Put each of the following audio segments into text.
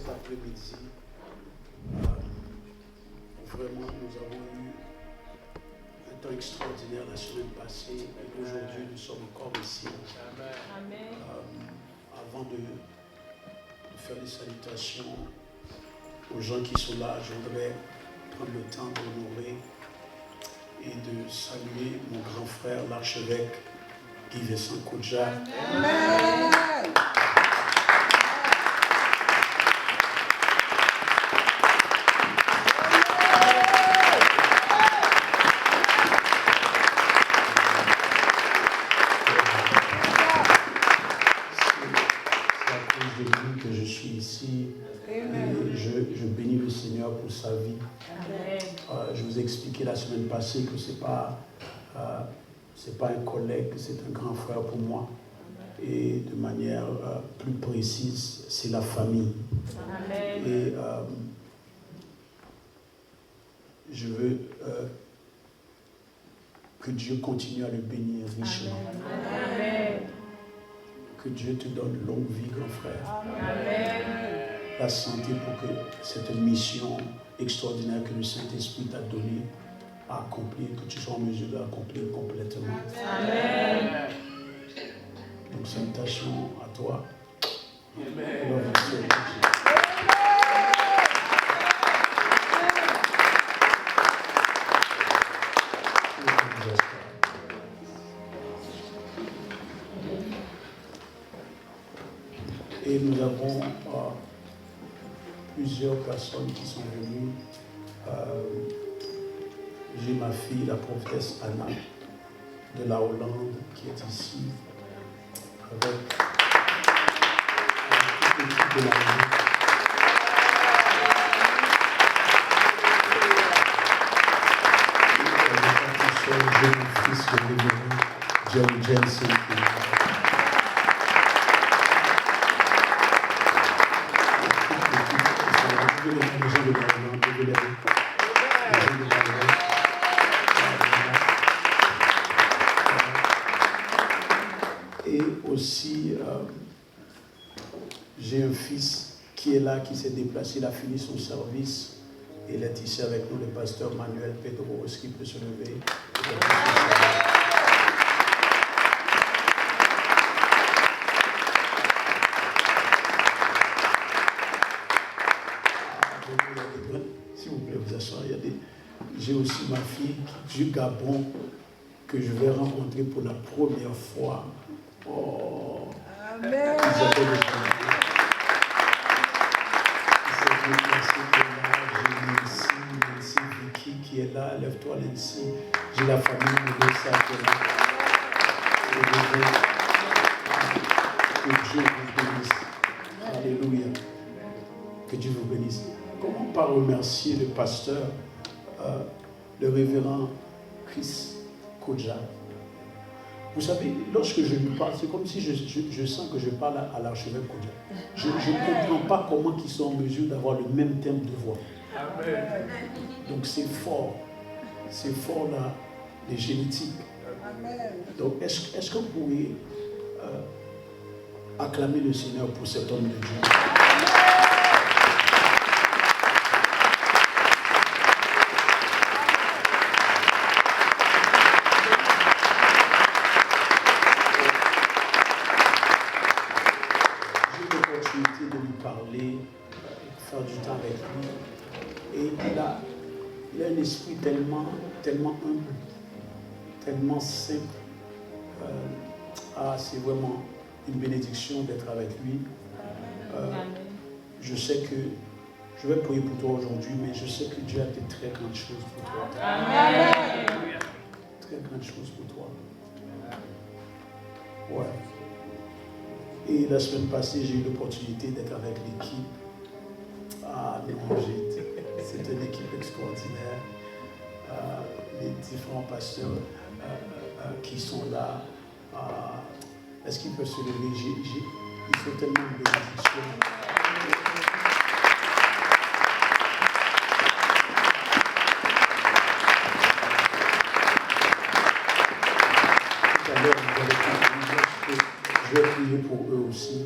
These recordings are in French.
cet après-midi. Vraiment, nous avons eu un temps extraordinaire la semaine passée et aujourd'hui nous sommes encore ici. Amen. Avant de faire des salutations aux gens qui sont là, je voudrais prendre le temps d'honorer et de saluer mon grand frère, l'archevêque Guy Vincent Kodja. Amen. Je bénis le Seigneur pour sa vie. Je vous ai expliqué la semaine passée que c'est pas un collègue, c'est un grand frère pour moi. Et de manière plus précise, c'est la famille. Amen. Et je veux que Dieu continue à le bénir richement. Amen. Que Dieu te donne longue vie, grand frère. Amen. La santé pour que cette mission extraordinaire que le Saint-Esprit t'a donnée à accomplir, que tu sois en mesure de l'accomplir complètement. Amen. Donc, salutations à toi. Amen. Et nous avons plusieurs personnes qui sont venues. J'ai ma fille, la prophétesse Anna, de la Hollande, qui est ici, avec toute l'équipe de la maison. J'ai mon fils de l'évêque, Jerry Jensen. Et aussi, j'ai un fils qui est là, qui s'est déplacé, il a fini son service. Il est ici avec nous, le pasteur Manuel Pedro. Est-ce qu'il peut se lever? S'il vous plaît, vous asseoir. J'ai aussi ma fille du Gabon que je vais rencontrer pour la première fois. Oh, Amen. Nancy Vicky qui est là. Lève-toi, Nancy. J'ai la famille de Messa qui est là. Que Dieu vous bénisse. Alléluia. Que Dieu vous bénisse. Comment pas remercier le pasteur, le révérend Chris Kodja. Vous savez, lorsque je lui parle, c'est comme si je sens que je parle à l'archevêque Kodja. Je ne comprends pas comment ils sont en mesure d'avoir le même thème de voix. Amen. Donc c'est fort. C'est fort là, les génétiques. Amen. Donc est-ce que vous pouvez acclamer le Seigneur pour cet homme de Dieu? Faire du temps avec lui. Et il a un esprit tellement humble, tellement simple. C'est vraiment une bénédiction d'être avec lui. Je sais que je vais prier pour toi aujourd'hui, mais je sais que Dieu a de très grandes choses pour toi. Amen. Très grandes choses pour toi. Ouais. Et la semaine passée, j'ai eu l'opportunité d'être avec l'équipe. C'est une équipe extraordinaire. Les différents pasteurs qui sont là. Est-ce qu'ils peuvent se lever? Il faut tellement de bénédictions. Tout à l'heure, je vais prier pour eux aussi.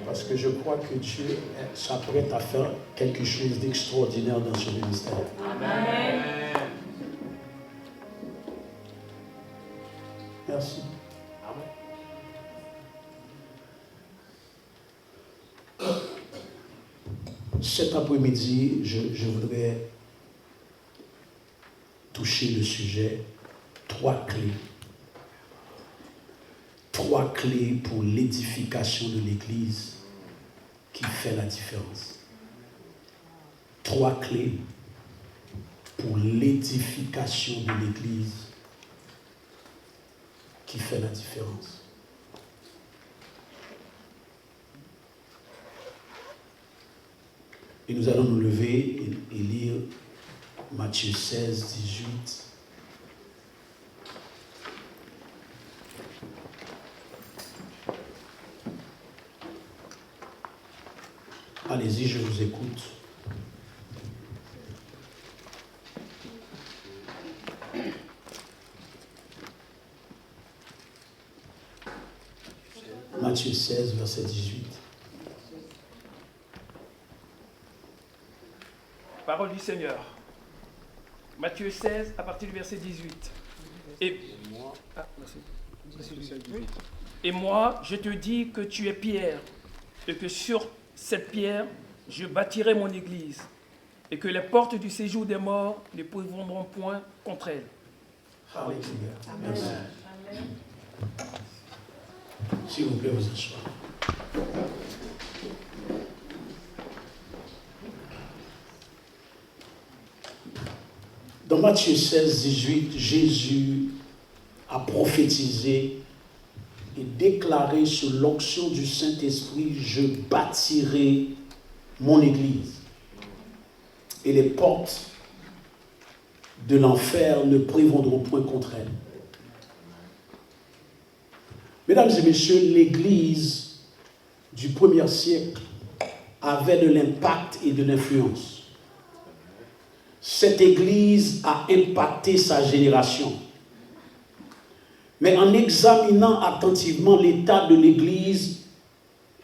Parce que je crois crois que Dieu s'apprête à faire quelque chose d'extraordinaire dans ce ministère. Amen. Merci. Cet après-midi, je voudrais toucher le sujet 3 clés. 3 clés pour l'édification de l'Église qui fait la différence. 3 clés pour l'édification de l'Église qui fait la différence. Et nous allons nous lever et lire Matthieu 16, 18. Allez-y, je vous écoute. Matthieu 16, verset 18. Parole du Seigneur. Matthieu 16, à partir du verset 18. Et moi, je te dis que tu es Pierre, et que sur cette pierre, je bâtirai mon église, et que les portes du séjour des morts ne prévaudront point contre elle. Alléluia. Merci. S'il vous plaît, vous asseoir. Dans Matthieu 16, 18, Jésus a prophétisé et déclaré sous l'onction du Saint-Esprit, je bâtirai mon église et les portes de l'enfer ne prévaudront point contre elle. Mesdames et messieurs, l'église du 1er siècle avait de l'impact et de l'influence. Cette église a impacté sa génération. Mais en examinant attentivement l'état de l'église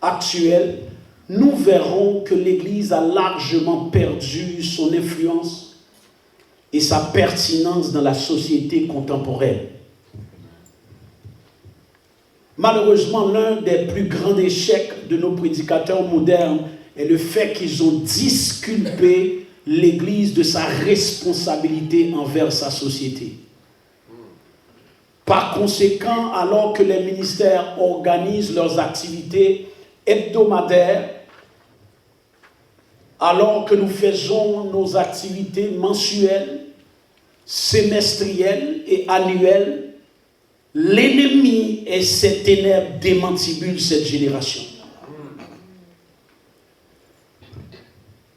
actuelle, nous verrons que l'église a largement perdu son influence et sa pertinence dans la société contemporaine. Malheureusement, l'un des plus grands échecs de nos prédicateurs modernes est le fait qu'ils ont disculpé l'Église de sa responsabilité envers sa société. Par conséquent, alors que les ministères organisent leurs activités hebdomadaires, alors que nous faisons nos activités mensuelles, semestrielles et annuelles, l'ennemi et ses ténèbres démantibulent cette génération.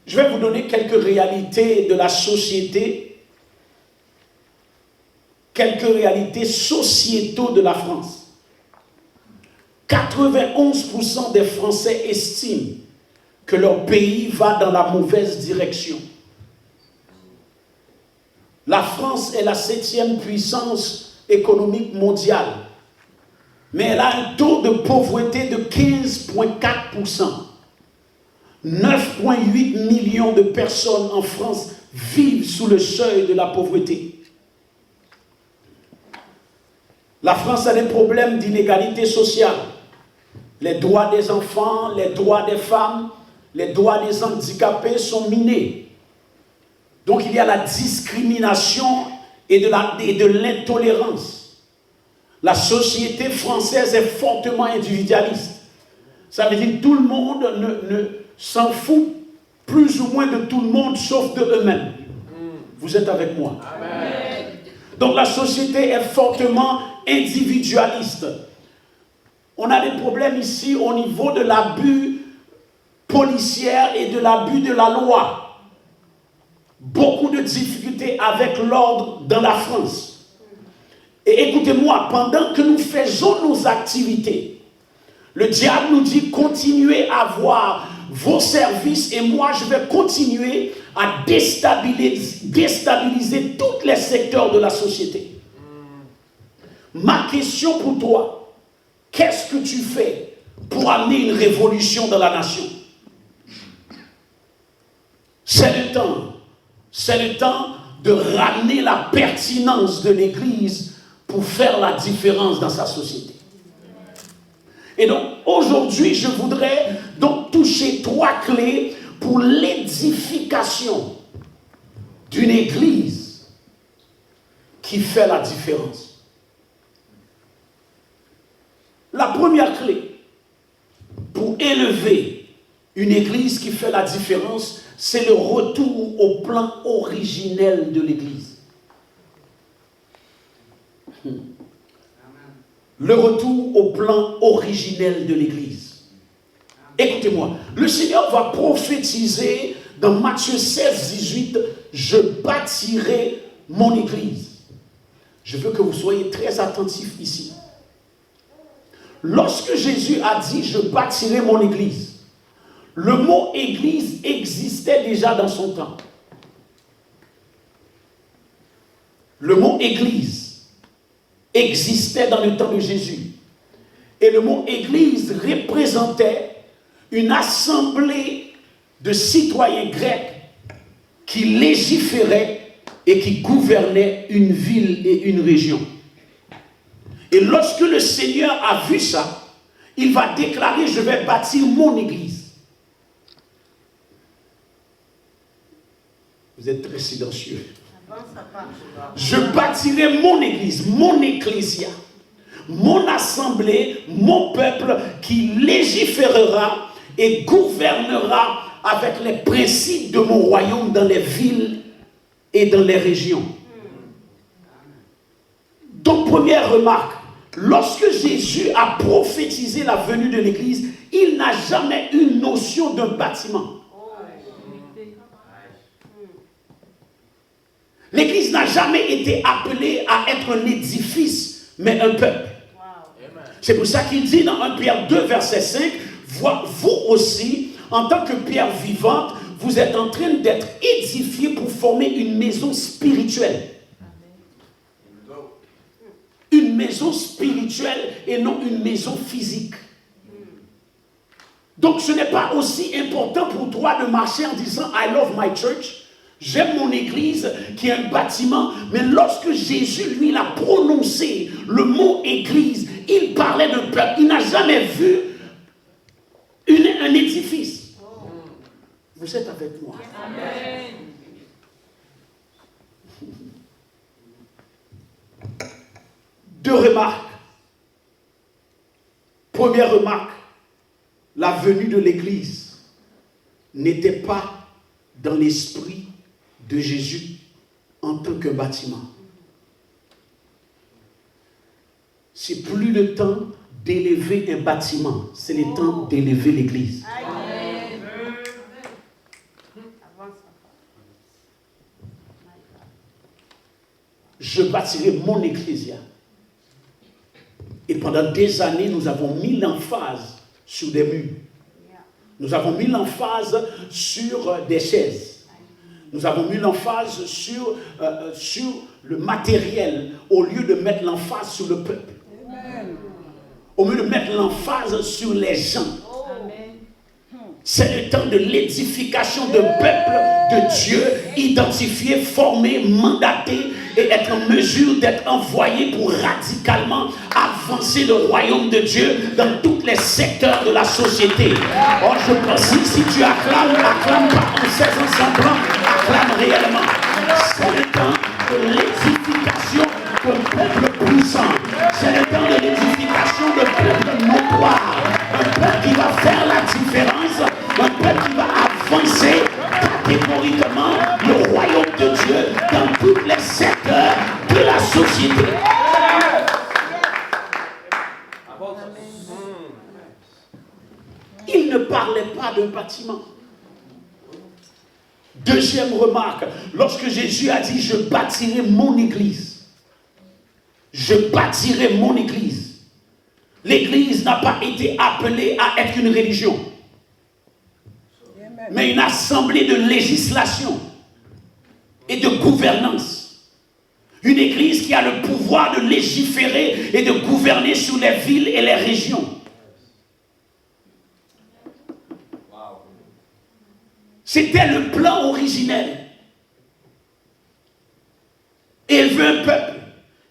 Je vais vous donner quelques réalités de la société, quelques réalités sociétaux de la France. 91% des Français estiment que leur pays va dans la mauvaise direction. La France est la 7e puissance économique mondiale, mais elle a un taux de pauvreté de 15,4%. 9,8 millions de personnes en France vivent sous le seuil de la pauvreté. La France a des problèmes d'inégalité sociale. Les droits des enfants, les droits des femmes, les droits des handicapés sont minés. Donc il y a la discrimination et de l'intolérance. La société française est fortement individualiste. Ça veut dire que tout le monde s'en fout plus ou moins de tout le monde sauf de eux-mêmes. Vous êtes avec moi? Amen. Donc la société est fortement individualiste. On a des problèmes ici au niveau de l'abus policier et de l'abus de la loi. Beaucoup de difficultés avec l'ordre dans la France. Et écoutez-moi, pendant que nous faisons nos activités, le diable nous dit continuez à voir vos services et moi je vais continuer à déstabiliser tous les secteurs de la société. Ma question pour toi, qu'est-ce que tu fais pour amener une révolution dans la nation? C'est le temps de ramener la pertinence de l'Église pour faire la différence dans sa société. Et donc, aujourd'hui, je voudrais donc toucher 3 clés pour l'édification d'une Église qui fait la différence. La première clé pour élever une Église qui fait la différence, c'est le retour au plan originel de l'Église. Le retour au plan originel de l'Église. Écoutez-moi, le Seigneur va prophétiser dans Matthieu 16, 18, « Je bâtirai mon Église ». Je veux que vous soyez très attentifs ici. Lorsque Jésus a dit « Je bâtirai mon Église », le mot « Église » existait déjà dans son temps. Le mot « Église » existait dans le temps de Jésus. Et le mot « Église » représentait une assemblée de citoyens grecs qui légiféraient et qui gouvernaient une ville et une région. Et lorsque le Seigneur a vu ça, il va déclarer « Je vais bâtir mon Église ». Vous êtes très silencieux. Je bâtirai mon Église, mon ecclésia, mon assemblée, mon peuple qui légiférera et gouvernera avec les principes de mon royaume dans les villes et dans les régions. Donc, première remarque, lorsque Jésus a prophétisé la venue de l'Église, il n'a jamais eu notion d'un bâtiment. L'Église n'a jamais été appelée à être un édifice, mais un peuple. C'est pour ça qu'il dit dans 1 Pierre 2, verset 5, vous aussi, en tant que pierre vivante, vous êtes en train d'être édifiés pour former une maison spirituelle. Une maison spirituelle et non une maison physique. Donc ce n'est pas aussi important pour toi de marcher en disant « I love my church ». J'aime mon église qui est un bâtiment, mais lorsque Jésus, lui, l'a prononcé, le mot église, il parlait d'un peuple. Il n'a jamais vu un édifice. Vous êtes avec moi. Amen. Deux remarques. Première remarque, la venue de l'église n'était pas dans l'esprit de Jésus en tant que bâtiment. C'est plus le temps d'élever un bâtiment, c'est le temps d'élever l'église. Je bâtirai mon ecclésia. Et pendant des années, nous avons mis l'emphase sur des murs. Nous avons mis l'emphase sur des chaises. Nous avons mis l'emphase sur le matériel au lieu de mettre l'emphase sur le peuple. Amen. Au lieu de mettre l'emphase sur les gens. Amen. C'est le temps de l'édification d'un peuple de Dieu identifié, formé, mandaté et être en mesure d'être envoyé pour radicalement avancer le royaume de Dieu dans tous les secteurs de la société. Or, je pense que si tu acclames, acclame pas en saisant semblant, acclame réellement. C'est le temps de l'édification d'un peuple puissant. C'est le temps de l'édification d'un peuple notoire. Un peuple qui va faire la différence. Un peuple qui va avancer catégoriquement le royaume de Dieu dans tous les secteurs de la société. Il ne parlait pas d'un bâtiment. Deuxième remarque, lorsque Jésus a dit « Je bâtirai mon église », je bâtirai mon église. L'église n'a pas été appelée à être une religion, mais une assemblée de législation et de gouvernance. Une église qui a le pouvoir de légiférer et de gouverner sur les villes et les régions. C'était le plan originel. Et elle veut un peuple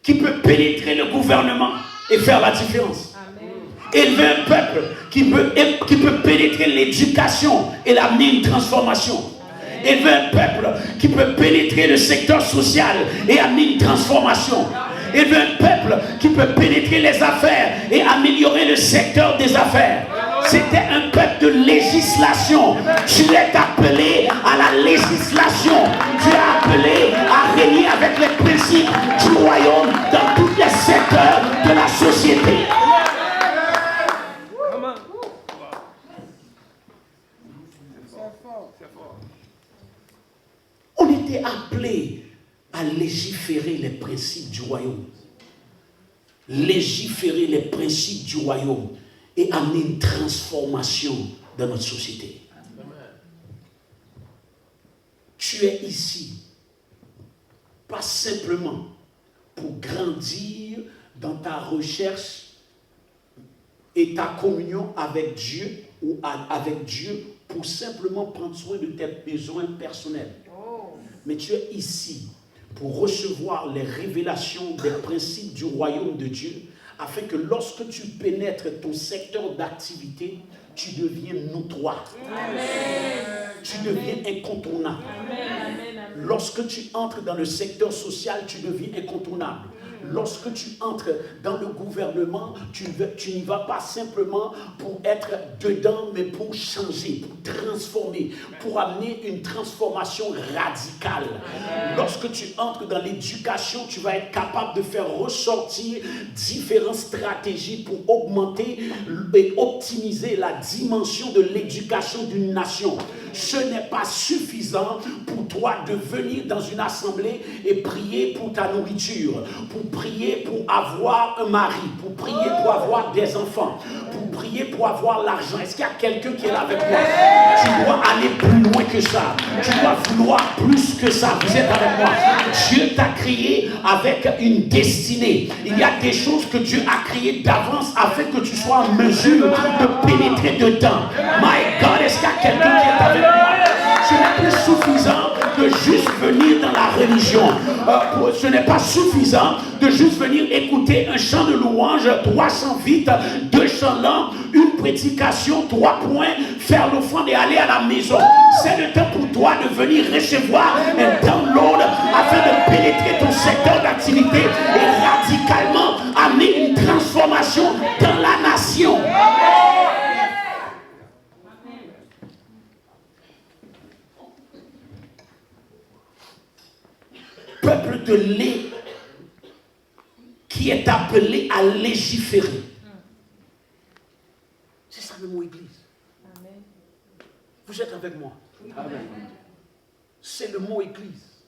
qui peut pénétrer le gouvernement et faire la différence. Amen. Elle veut un peuple qui peut pénétrer l'éducation et l'amener une transformation. Amen. Elle veut un peuple qui peut pénétrer le secteur social et amener une transformation. Elle veut un peuple qui peut pénétrer les affaires et améliorer le secteur des affaires. C'était un peuple de législation. Tu es appelé à la législation. Tu es appelé à régner avec les principes du royaume dans tous les secteurs de la société. On était appelé à légiférer les principes du royaume. Légiférer les principes du royaume et amener une transformation dans notre société. Tu es ici, pas simplement pour grandir dans ta recherche et ta communion avec Dieu ou avec Dieu pour simplement prendre soin de tes besoins personnels. Mais tu es ici pour recevoir les révélations des principes du royaume de Dieu, afin que lorsque tu pénètres ton secteur d'activité, tu deviens notoire. Amen. Tu deviens incontournable. Amen. Lorsque tu entres dans le secteur social, tu deviens incontournable. Lorsque tu entres dans le gouvernement, tu n'y vas pas simplement pour être dedans, mais pour changer, pour transformer, pour amener une transformation radicale. Lorsque tu entres dans l'éducation, tu vas être capable de faire ressortir différentes stratégies pour augmenter et optimiser la dimension de l'éducation d'une nation. Ce n'est pas suffisant pour toi de venir dans une assemblée et prier pour ta nourriture, pour prier pour avoir un mari, pour prier pour avoir des enfants, pour prier pour avoir l'argent. Est-ce qu'il y a quelqu'un qui est là avec moi? Tu dois aller plus loin que ça. Tu dois vouloir plus que ça. Vous êtes avec moi? Dieu t'a créé avec une destinée. Il y a des choses que Dieu a créées d'avance afin que tu sois en mesure de pénétrer dedans. My God, est-ce qu'il y a quelqu'un qui est avec moi? Ce n'est plus suffisant de juste venir dans la religion. Ce n'est pas suffisant de juste venir écouter un chant de louange, 300 vites, 2 chants lents, une prédication, 3 points, faire l'offrande et aller à la maison. C'est le temps pour toi de venir recevoir un download afin de pénétrer ton secteur d'activité et radicalement amener une transformation dans la nation. Peuple de lait qui est appelé à légiférer. C'est ça le mot église. Amen. Vous êtes avec moi? Amen. C'est le mot église.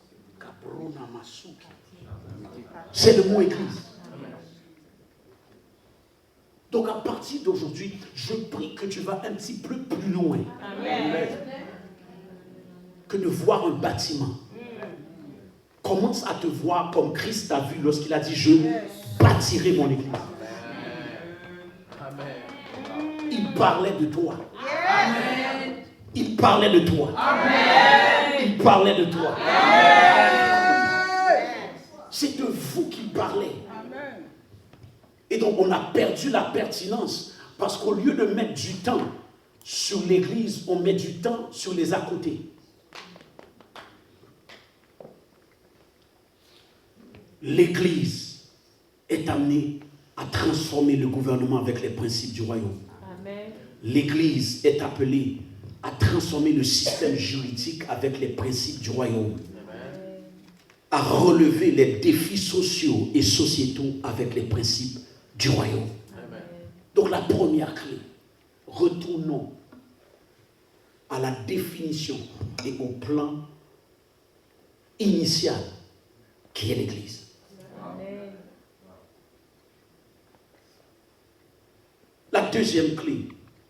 C'est le mot église. Donc à partir d'aujourd'hui, je prie que tu vas un petit peu plus loin. Amen. Que de voir un bâtiment. Commence à te voir comme Christ t'a vu lorsqu'il a dit « Je bâtirai mon église ». Il parlait de toi. Amen. Il parlait de toi. Amen. Il parlait de toi. Amen. C'est de vous qu'il parlait. Amen. Et donc on a perdu la pertinence parce qu'au lieu de mettre du temps sur l'église, on met du temps sur les à côté. L'église est amenée à transformer le gouvernement avec les principes du royaume. Amen. L'église est appelée à transformer le système juridique avec les principes du royaume. Amen. À relever les défis sociaux et sociétaux avec les principes du royaume. Amen. Donc la première clé, retournons à la définition et au plan initial qui est l'église. Amen. La deuxième clé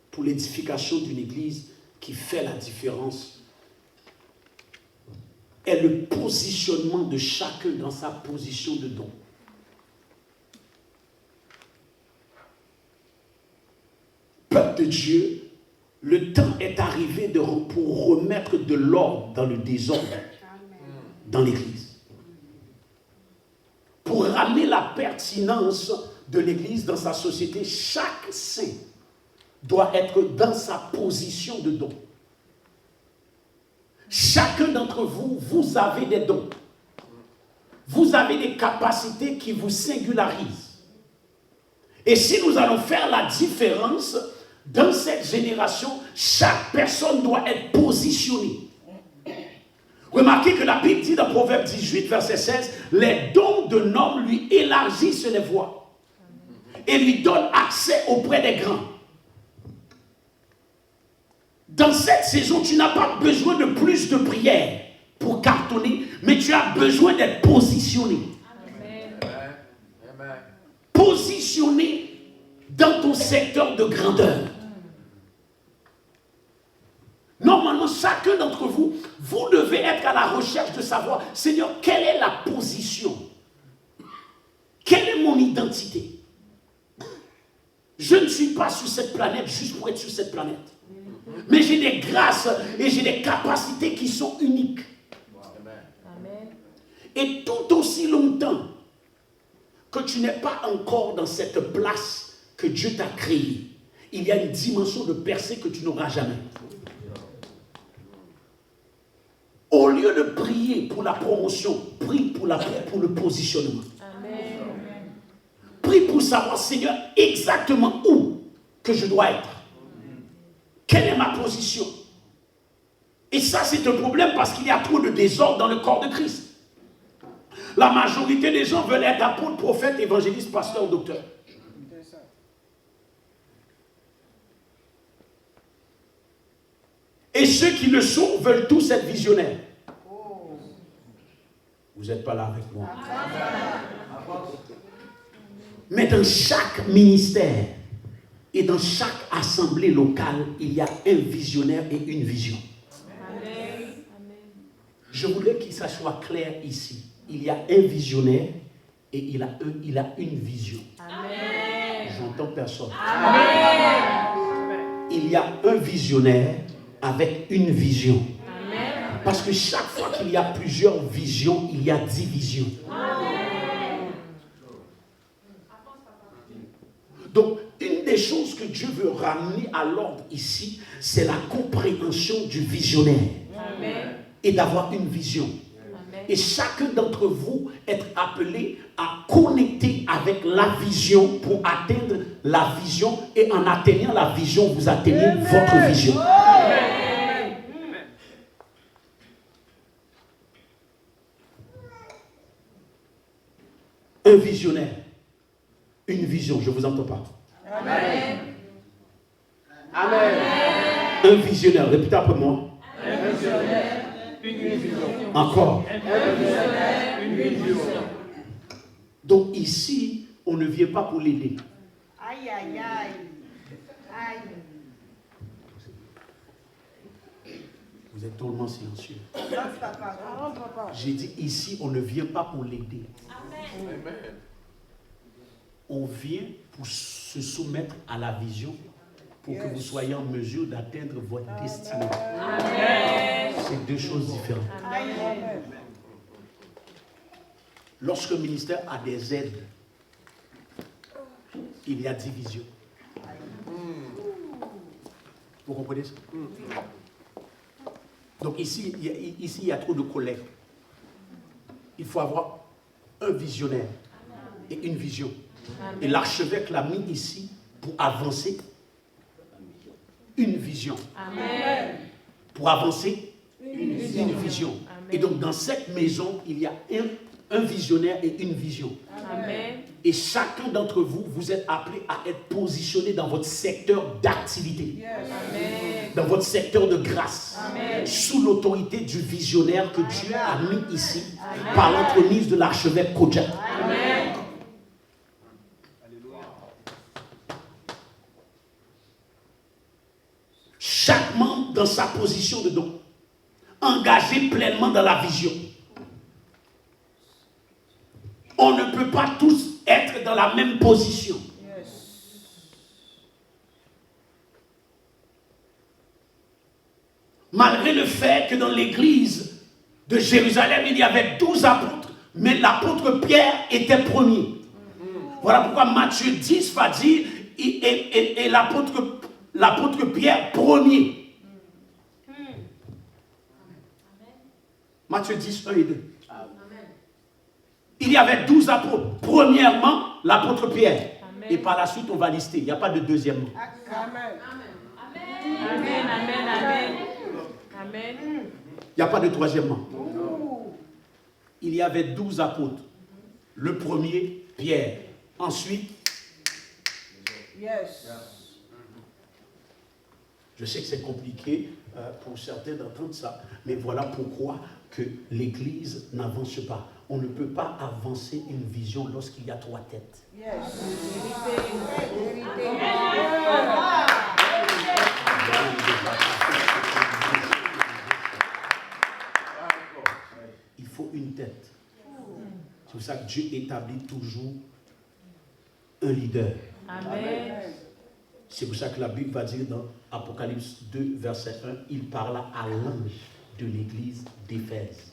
pour l'édification d'une église qui fait la différence est le positionnement de chacun dans sa position de don. Peuple de Dieu, Le temps est arrivé pour remettre de l'ordre dans le désordre dans l'Église. Pour ramener la pertinence de l'Église dans sa société, chaque saint doit être dans sa position de don. Chacun d'entre vous, vous avez des dons. Vous avez des capacités qui vous singularisent. Et si nous allons faire la différence dans cette génération, chaque personne doit être positionnée. Remarquez que la Bible dit dans Proverbe 18, verset 16, les dons d'un homme lui élargissent les voies et lui donnent accès auprès des grands. Dans cette saison, tu n'as pas besoin de plus de prières pour cartonner, mais tu as besoin d'être positionné. Amen. Positionné dans ton secteur de grandeur. Normalement, chacun d'entre vous, vous devez être à la recherche de savoir, Seigneur, quelle est la position? Quelle est mon identité? Je ne suis pas sur cette planète juste pour être sur cette planète. Mais j'ai des grâces et j'ai des capacités qui sont uniques. Amen. Et tout aussi longtemps que tu n'es pas encore dans cette place que Dieu t'a créée, il y a une dimension de percée que tu n'auras jamais. Au lieu de prier pour la promotion, prie pour le positionnement. Amen. Prie pour savoir, Seigneur, exactement où que je dois être. Quelle est ma position? Et ça, c'est un problème parce qu'il y a trop de désordre dans le corps de Christ. La majorité des gens veulent être apôtres, prophètes, évangélistes, pasteurs, docteurs. Et ceux qui le sont veulent tous être visionnaires. Vous n'êtes pas là avec moi. Mais dans chaque ministère et dans chaque assemblée locale, il y a un visionnaire et une vision. Amen. Je voudrais que ça soit clair ici. Il y a un visionnaire et il a une vision. Amen. J'entends personne. Amen. Il y a un visionnaire avec une vision. Amen. Parce que chaque fois qu'il y a plusieurs visions, il y a division. Amen. Donc, une des choses que Dieu veut ramener à l'ordre ici, c'est la compréhension du visionnaire. Amen. Et d'avoir une vision. Amen. Et chacun d'entre vous est appelé à connecter avec la vision pour atteindre la vision. Et en atteignant la vision, vous atteignez Amen. Votre vision. Amen. Un visionnaire, une vision, je ne vous entends pas. Amen. Amen. Un visionnaire, répétez après moi. Un visionnaire, une vision. Encore. Un visionnaire, une vision. Donc ici, on ne vient pas pour l'aider. Aïe, aïe, aïe. Aïe. Vous êtes tellement silencieux. J'ai dit ici, on ne vient pas pour l'aider. Amen. On vient pour se soumettre à la vision pour que vous soyez en mesure d'atteindre votre destinée. Amen. C'est deux choses différentes. Amen. Lorsque le ministère a des aides, il y a division. Vous comprenez ça? Donc ici, il y a trop de collègues. Il faut avoir un visionnaire et une vision. Et l'archevêque l'a mis ici pour avancer une vision. Amen. Pour avancer une vision. Amen. Et donc dans cette maison, il y a un visionnaire et une vision. Amen. Et chacun d'entre vous, vous êtes appelé à être positionné dans votre secteur d'activité. Yes. Dans votre secteur de grâce. Amen. Sous l'autorité du visionnaire que Dieu a mis ici. Amen. Par l'entremise de l'archevêque Kodja. Amen. Chaque membre dans sa position de don, engagé pleinement dans la vision. On ne peut pas tous être dans la même position. Yes. malgré le fait que dans l'église de Jérusalem, il y avait 12 apôtres, mais l'apôtre Pierre était premier. Voilà pourquoi Matthieu 10 va dire, et l'apôtre Pierre premier. Matthieu 10, 1 et 2. Il y avait 12 apôtres. Premièrement, l'apôtre Pierre. Amen. Et par la suite, on va lister. Il n'y a pas de deuxièmement. Amen. Amen. Amen. Amen. Amen. Il n'y a pas de troisièmement. Il y avait 12 apôtres. Le premier, Pierre. Ensuite, yes. Je sais que c'est compliqué pour certains d'entendre ça, mais voilà pourquoi que l'Église n'avance pas. On ne peut pas avancer une vision lorsqu'il y a 3 têtes. Yes. Il faut une tête. C'est pour ça que Dieu établit toujours un leader. Amen. C'est pour ça que la Bible va dire dans Apocalypse 2, verset 1, il parla à l'ange de l'église d'Éphèse.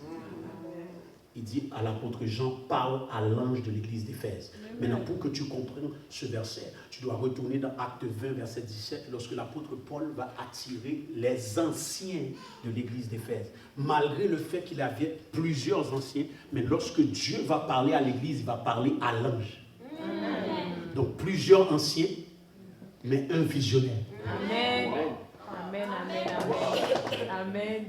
Il dit à l'apôtre Jean, parle à l'ange de l'église d'Éphèse. Maintenant, pour que tu comprennes ce verset, tu dois retourner dans Acte 20, verset 17, lorsque l'apôtre Paul va attirer les anciens de l'église d'Éphèse. Malgré le fait qu'il avait plusieurs anciens, mais lorsque Dieu va parler à l'église, il va parler à l'ange. Donc, plusieurs anciens, mais un visionnaire. Amen. Amen. Amen. Amen. Amen.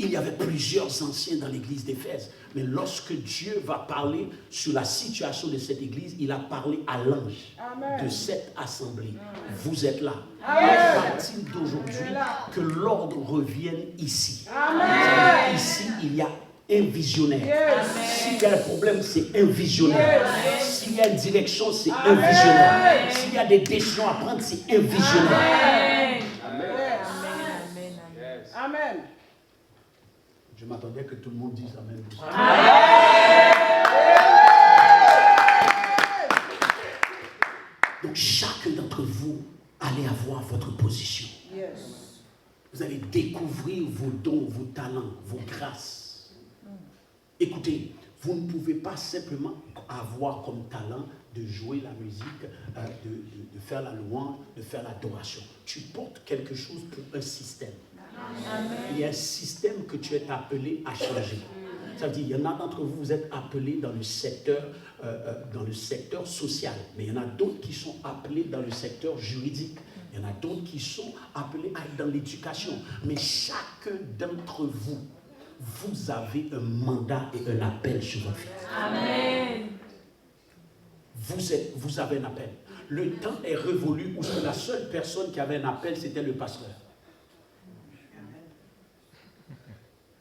Il y avait plusieurs anciens dans l'église d'Éphèse. Mais lorsque Dieu va parler sur la situation de cette église, il a parlé à l'ange de cette assemblée. Vous êtes là. À partir d'aujourd'hui, que l'ordre revienne ici. Amen. Ici, il y a un visionnaire. S'il y a un problème, c'est un visionnaire. S'il y a une direction, c'est un visionnaire. S'il y a des décisions à prendre, c'est un visionnaire. Amen. Amen. Je m'attendais que tout le monde dise Amen. Donc chacun d'entre vous allez avoir votre position. Vous allez découvrir vos dons, vos talents, vos grâces. Écoutez, vous ne pouvez pas simplement avoir comme talent de jouer la musique, de faire la louange, de faire l'adoration. Tu portes quelque chose pour un système. Amen. Il y a un système que tu es appelé à changer. Ça veut dire, il y en a d'entre vous, vous êtes appelés dans le secteur social, mais il y en a d'autres qui sont appelés dans le secteur juridique. Il y en a d'autres qui sont appelés à être dans l'éducation. Mais chacun d'entre vous, vous avez un mandat et un appel sur votre vie. Amen. Vous avez un appel. Le temps est révolu où la seule personne qui avait un appel, c'était le pasteur.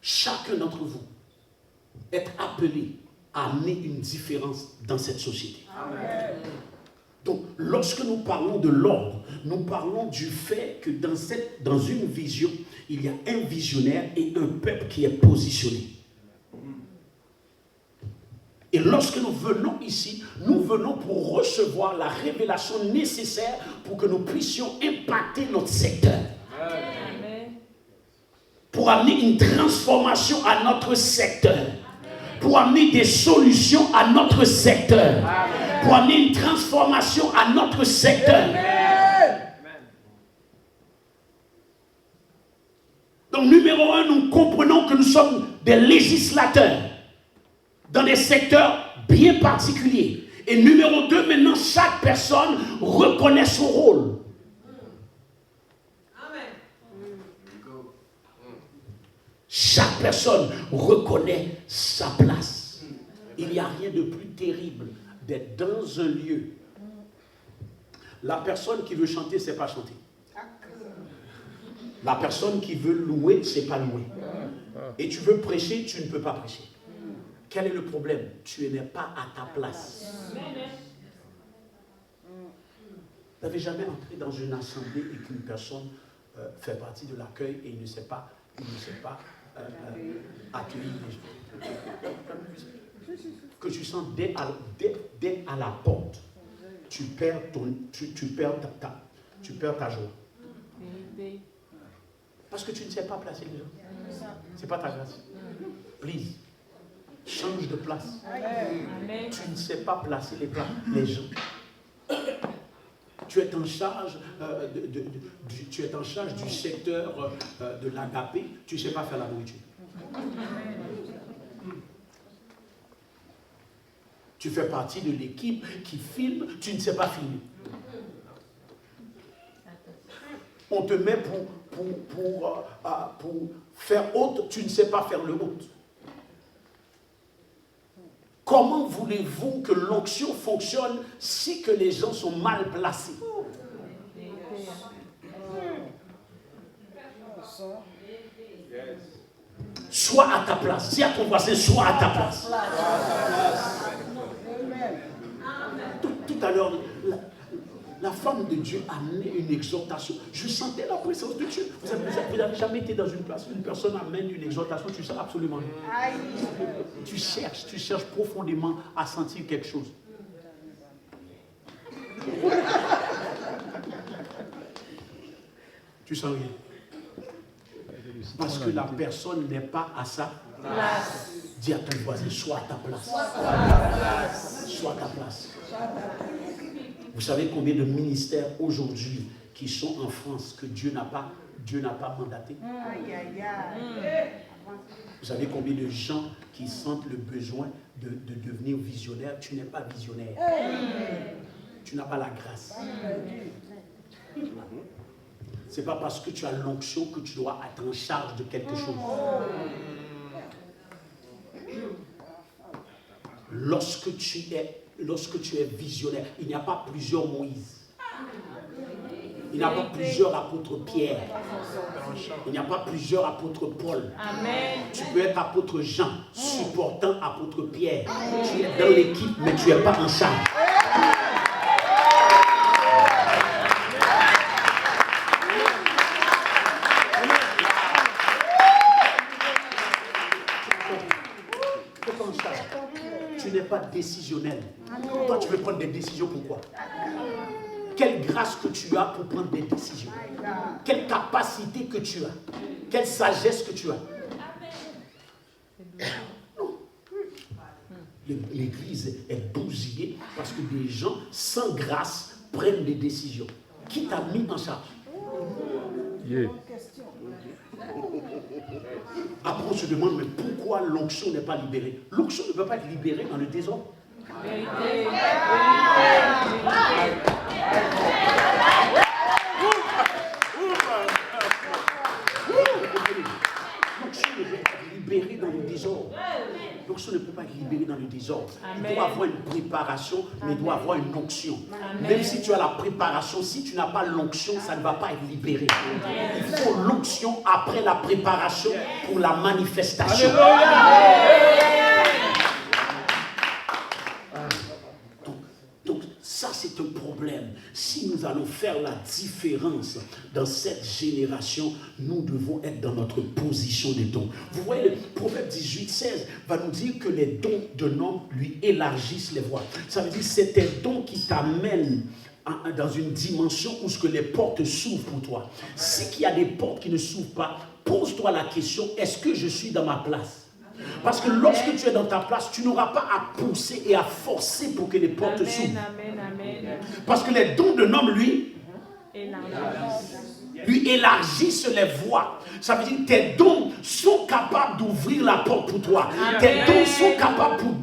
Chacun d'entre vous est appelé à amener une différence dans cette société. Amen. Donc, lorsque nous parlons de l'ordre, nous parlons du fait que dans une vision, il y a un visionnaire et un peuple qui est positionné. Et lorsque nous venons ici, nous venons pour recevoir la révélation nécessaire pour que nous puissions impacter notre secteur. Amen. Pour amener une transformation à notre secteur. Pour amener des solutions à notre secteur. Amen. Pour amener une transformation à notre secteur. Amen. Donc, numéro 1, nous comprenons que nous sommes des législateurs dans des secteurs bien particuliers. Et numéro 2, maintenant, chaque personne reconnaît son rôle. Chaque personne reconnaît sa place. Il n'y a rien de plus terrible d'être dans un lieu. La personne qui veut chanter, c'est pas chanter. La personne qui veut louer, c'est pas louer. Et tu veux prêcher, tu ne peux pas prêcher. Quel est le problème? Tu n'es pas à ta place. Vous n'avez jamais entré dans une assemblée et qu'une personne fait partie de l'accueil et il ne sait pas accueillir les gens. Que tu sens dès à la porte, tu perds ta joie. Parce que tu ne sais pas placer les gens. Ce n'est pas ta grâce. Please. Change de place. Amen. Tu ne sais pas placer les gens. Tu es en charge, tu es en charge du secteur de l'agapé. Tu ne sais pas faire la nourriture. Tu fais partie de l'équipe qui filme. Tu ne sais pas filmer. On te met pour faire hôte. Tu ne sais pas faire le hôte. Comment voulez-vous que l'onction fonctionne si que les gens sont mal placés? Sois à ta place. Dis à ton voisin, sois à ta place. Tout à l'heure, la femme de Dieu a amené une exhortation. Je sentais la présence de Dieu. Vous n'avez jamais été dans une place où une personne amène une exhortation, tu sens absolument rien. Tu cherches profondément à sentir quelque chose. Tu sens rien. Parce que la personne n'est pas à sa place. Dis à ton voisin, sois à ta place. Sois à ta place. Vous savez combien de ministères aujourd'hui qui sont en France que Dieu n'a pas mandaté? Vous savez combien de gens qui sentent le besoin de devenir visionnaire? Tu n'es pas visionnaire. Tu n'as pas la grâce. Ce n'est pas parce que tu as l'onction que tu dois être en charge de quelque chose. Lorsque tu es visionnaire, il n'y a pas plusieurs Moïse. Il n'y a pas plusieurs apôtres Pierre. Il n'y a pas plusieurs apôtres Paul. Amen. Tu peux être apôtre Jean, supportant apôtre Pierre. Tu es dans l'équipe, mais tu n'es pas en charge. Tu n'es pas décisionnel. Toi, tu veux prendre des décisions, pourquoi? Quelle grâce que tu as pour prendre des décisions? Quelle capacité que tu as? Quelle sagesse que tu as? Non. L'église est bousillée parce que des gens sans grâce prennent des décisions. Qui t'a mis en charge? Yeah. Après, on se demande, mais pourquoi l'onction n'est pas libérée? L'onction ne peut pas être libérée dans le désordre. L'onction ne peut pas être libérée dans le désordre. L'onction ne peut pas être libérée dans le désordre. Il doit avoir une préparation, mais il doit avoir une onction. Même si tu as la préparation, si tu n'as pas l'onction, ça ne va pas être libéré. Il faut l'onction après la préparation pour la manifestation. Donc ça c'est un problème. Si nous allons faire la différence dans cette génération, nous devons être dans notre position de don. Vous voyez, le Proverbe 18:16 va nous dire que les dons d'un homme lui élargissent les voies. Ça veut dire que c'est tes dons qui t'amènent dans une dimension où ce que les portes s'ouvrent pour toi. Si qu'il y a des portes qui ne s'ouvrent pas, pose-toi la question, est-ce que je suis dans ma place? Parce que lorsque tu es dans ta place, tu n'auras pas à pousser et à forcer pour que les portes s'ouvrent. Parce que les dons d'un homme, lui élargissent les voies. Ça veut dire que tes dons sont capables d'ouvrir la porte pour toi. Tes dons sont capables pour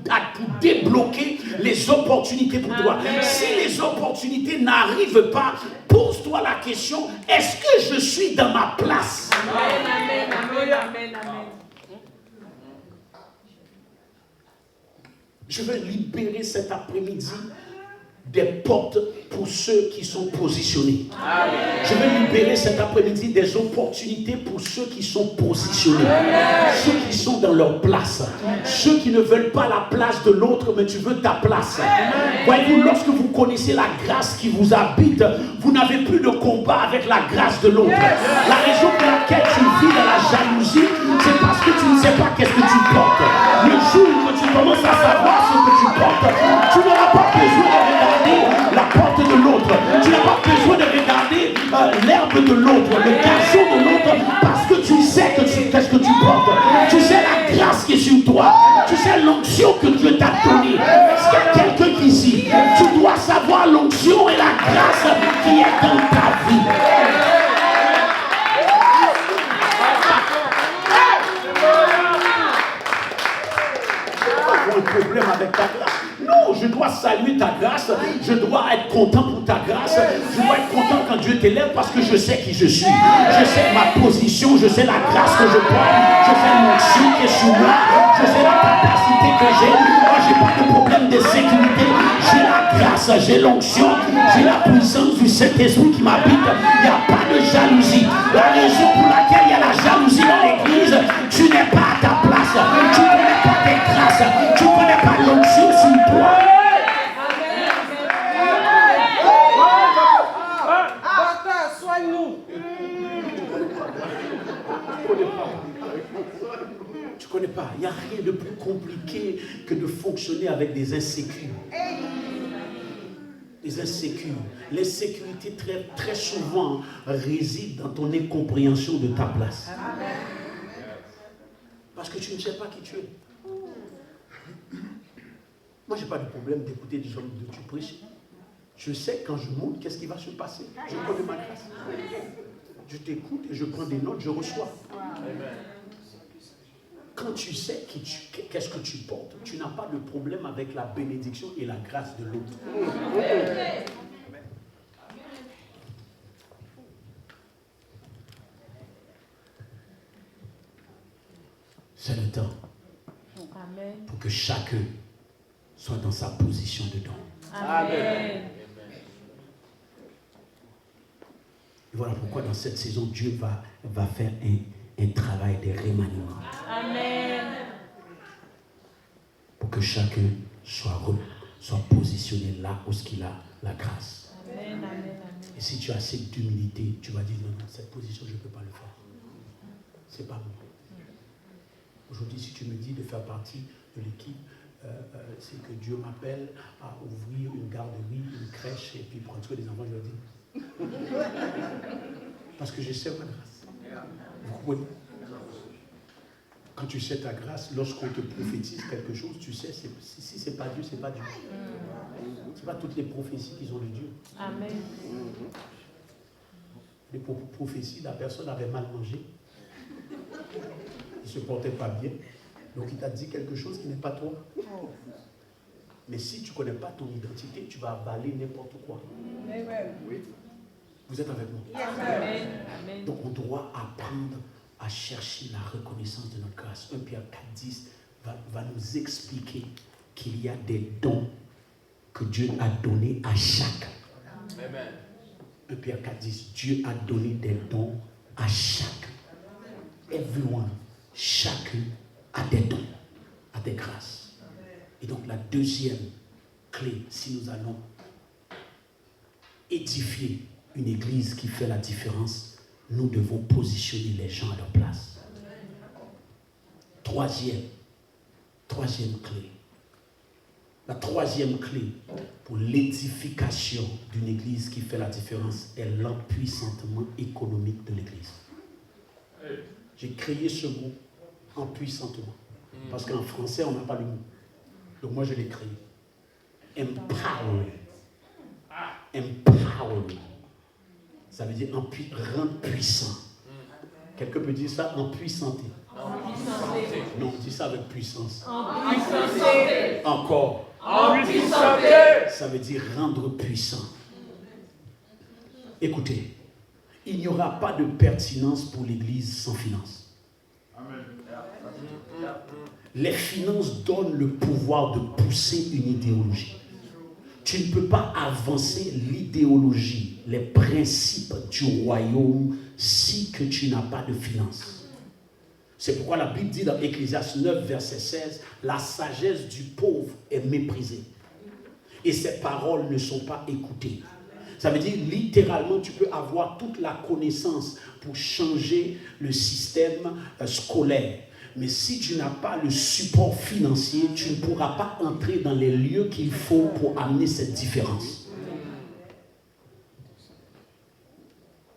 débloquer les opportunités pour toi. Si les opportunités n'arrivent pas, pose-toi la question, est-ce que je suis dans ma place? Amen. Je veux libérer cet après-midi des portes pour ceux qui sont positionnés. Amen. Je veux libérer cet après-midi des opportunités pour ceux qui sont positionnés. Amen. Ceux qui sont dans leur place. Amen. Ceux qui ne veulent pas la place de l'autre, mais tu veux ta place. Voyez-vous, lorsque vous connaissez la grâce qui vous habite, vous n'avez plus de combat avec la grâce de l'autre. La raison pour laquelle tu vis dans la jalousie, c'est parce que tu ne sais pas qu'est-ce que tu portes. Le jour où tu commences à savoir ce que tu portes, tu n'auras pas besoin de regarder la porte de l'autre. Tu n'as pas besoin de regarder l'herbe de l'autre, le gazon de l'autre, parce avec ta grâce. Non, je dois saluer ta grâce. Je dois être content pour ta grâce. Je dois être content quand Dieu t'élève parce que je sais qui je suis. Je sais ma position, je sais la grâce que je porte. Je sais l'onction qui est sur moi. Je sais la capacité que j'ai. Moi, je n'ai pas de problème de sécurité. J'ai la grâce, j'ai l'onction, j'ai la puissance du Saint-Esprit qui m'habite. Il n'y a pas de jalousie. La raison pour laquelle il y a la jalousie dans l'église, tu n'es pas à ta place. Tu ne connais pas tes grâces. Tu ne connais pas l'onction sur toi. Soigne-nous. Tu ne connais pas. Il n'y a rien de plus compliqué que de fonctionner avec des insécures. Des insécures. L'insécurité très souvent réside dans ton incompréhension de ta place. Parce que tu ne sais pas qui tu es. Moi, je n'ai pas de problème d'écouter des gens de Dieu prêcher. Je sais quand je monte, qu'est-ce qui va se passer. Je connais ma grâce. Je t'écoute et je prends des notes, je reçois. Quand tu sais qu'est-ce que tu portes, tu n'as pas de problème avec la bénédiction et la grâce de l'autre. C'est le temps pour que chacun soit dans sa position de don. Amen. Et voilà pourquoi dans cette saison, Dieu va faire un travail de remaniement. Amen. Pour que chacun soit positionné là où il a la grâce. Amen. Et si tu as assez d'humilité, tu vas dire non, cette position, je ne peux pas le faire. C'est pas bon. Aujourd'hui, si tu me dis de faire partie de l'équipe, c'est que Dieu m'appelle à ouvrir une garderie, une crèche et puis prendre soin des enfants, je leur dis. Parce que je sais ma grâce. Vous comprenez? Quand tu sais ta grâce, lorsqu'on te prophétise quelque chose, tu sais, si ce n'est pas Dieu, ce n'est pas Dieu. Ce n'est pas toutes les prophéties qui sont de Dieu. Amen. Les prophéties, la personne avait mal mangé. Il ne se portait pas bien. Donc il t'a dit quelque chose qui n'est pas toi. Mais si tu ne connais pas ton identité, tu vas avaler n'importe quoi. Oui. Vous êtes avec moi? Amen. Donc on doit apprendre à chercher la reconnaissance de notre grâce. 1 Pierre 4,10 va nous expliquer qu'il y a des dons que Dieu a donnés à chacun. 1 Pierre 4,10, Dieu a donné des dons à chacun. Everyone, chacun a des dons, a des grâces. Et donc la deuxième clé, si nous allons édifier une église qui fait la différence, nous devons positionner les gens à leur place. Troisième clé. La troisième clé pour l'édification d'une église qui fait la différence est l'empuissantement économique de l'église. J'ai créé ce mot, empuissantement. Parce qu'en français, on n'a pas le mot. Donc moi, je l'ai créé. Empower. Empower. Ça veut dire rendre puissant. Quelqu'un peut dire ça, empuissanter. Non, dis ça avec puissance. Encore. Ça veut dire rendre puissant. Écoutez, il n'y aura pas de pertinence pour l'Église sans finances. Les finances donnent le pouvoir de pousser une idéologie. Tu ne peux pas avancer l'idéologie, les principes du royaume si que tu n'as pas de finances. C'est pourquoi la Bible dit dans Ecclésiaste 9, verset 16, la sagesse du pauvre est méprisée et ses paroles ne sont pas écoutées. Ça veut dire littéralement tu peux avoir toute la connaissance pour changer le système scolaire. Mais si tu n'as pas le support financier, tu ne pourras pas entrer dans les lieux qu'il faut pour amener cette différence.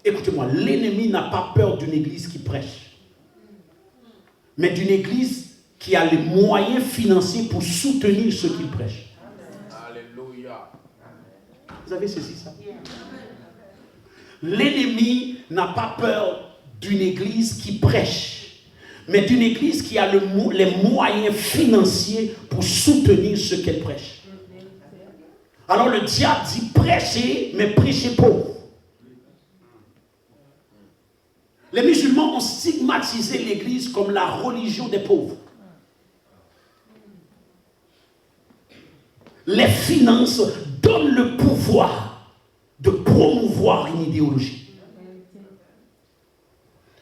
Écoutez-moi, l'ennemi n'a pas peur d'une église qui prêche, mais d'une église qui a les moyens financiers pour soutenir ceux qui prêchent. Alléluia. Vous avez saisi ça? L'ennemi n'a pas peur d'une église qui prêche, mais d'une église qui a les moyens financiers pour soutenir ce qu'elle prêche. Alors le diable dit prêchez, mais prêchez pauvre. Les musulmans ont stigmatisé l'église comme la religion des pauvres. Les finances donnent le pouvoir de promouvoir une idéologie.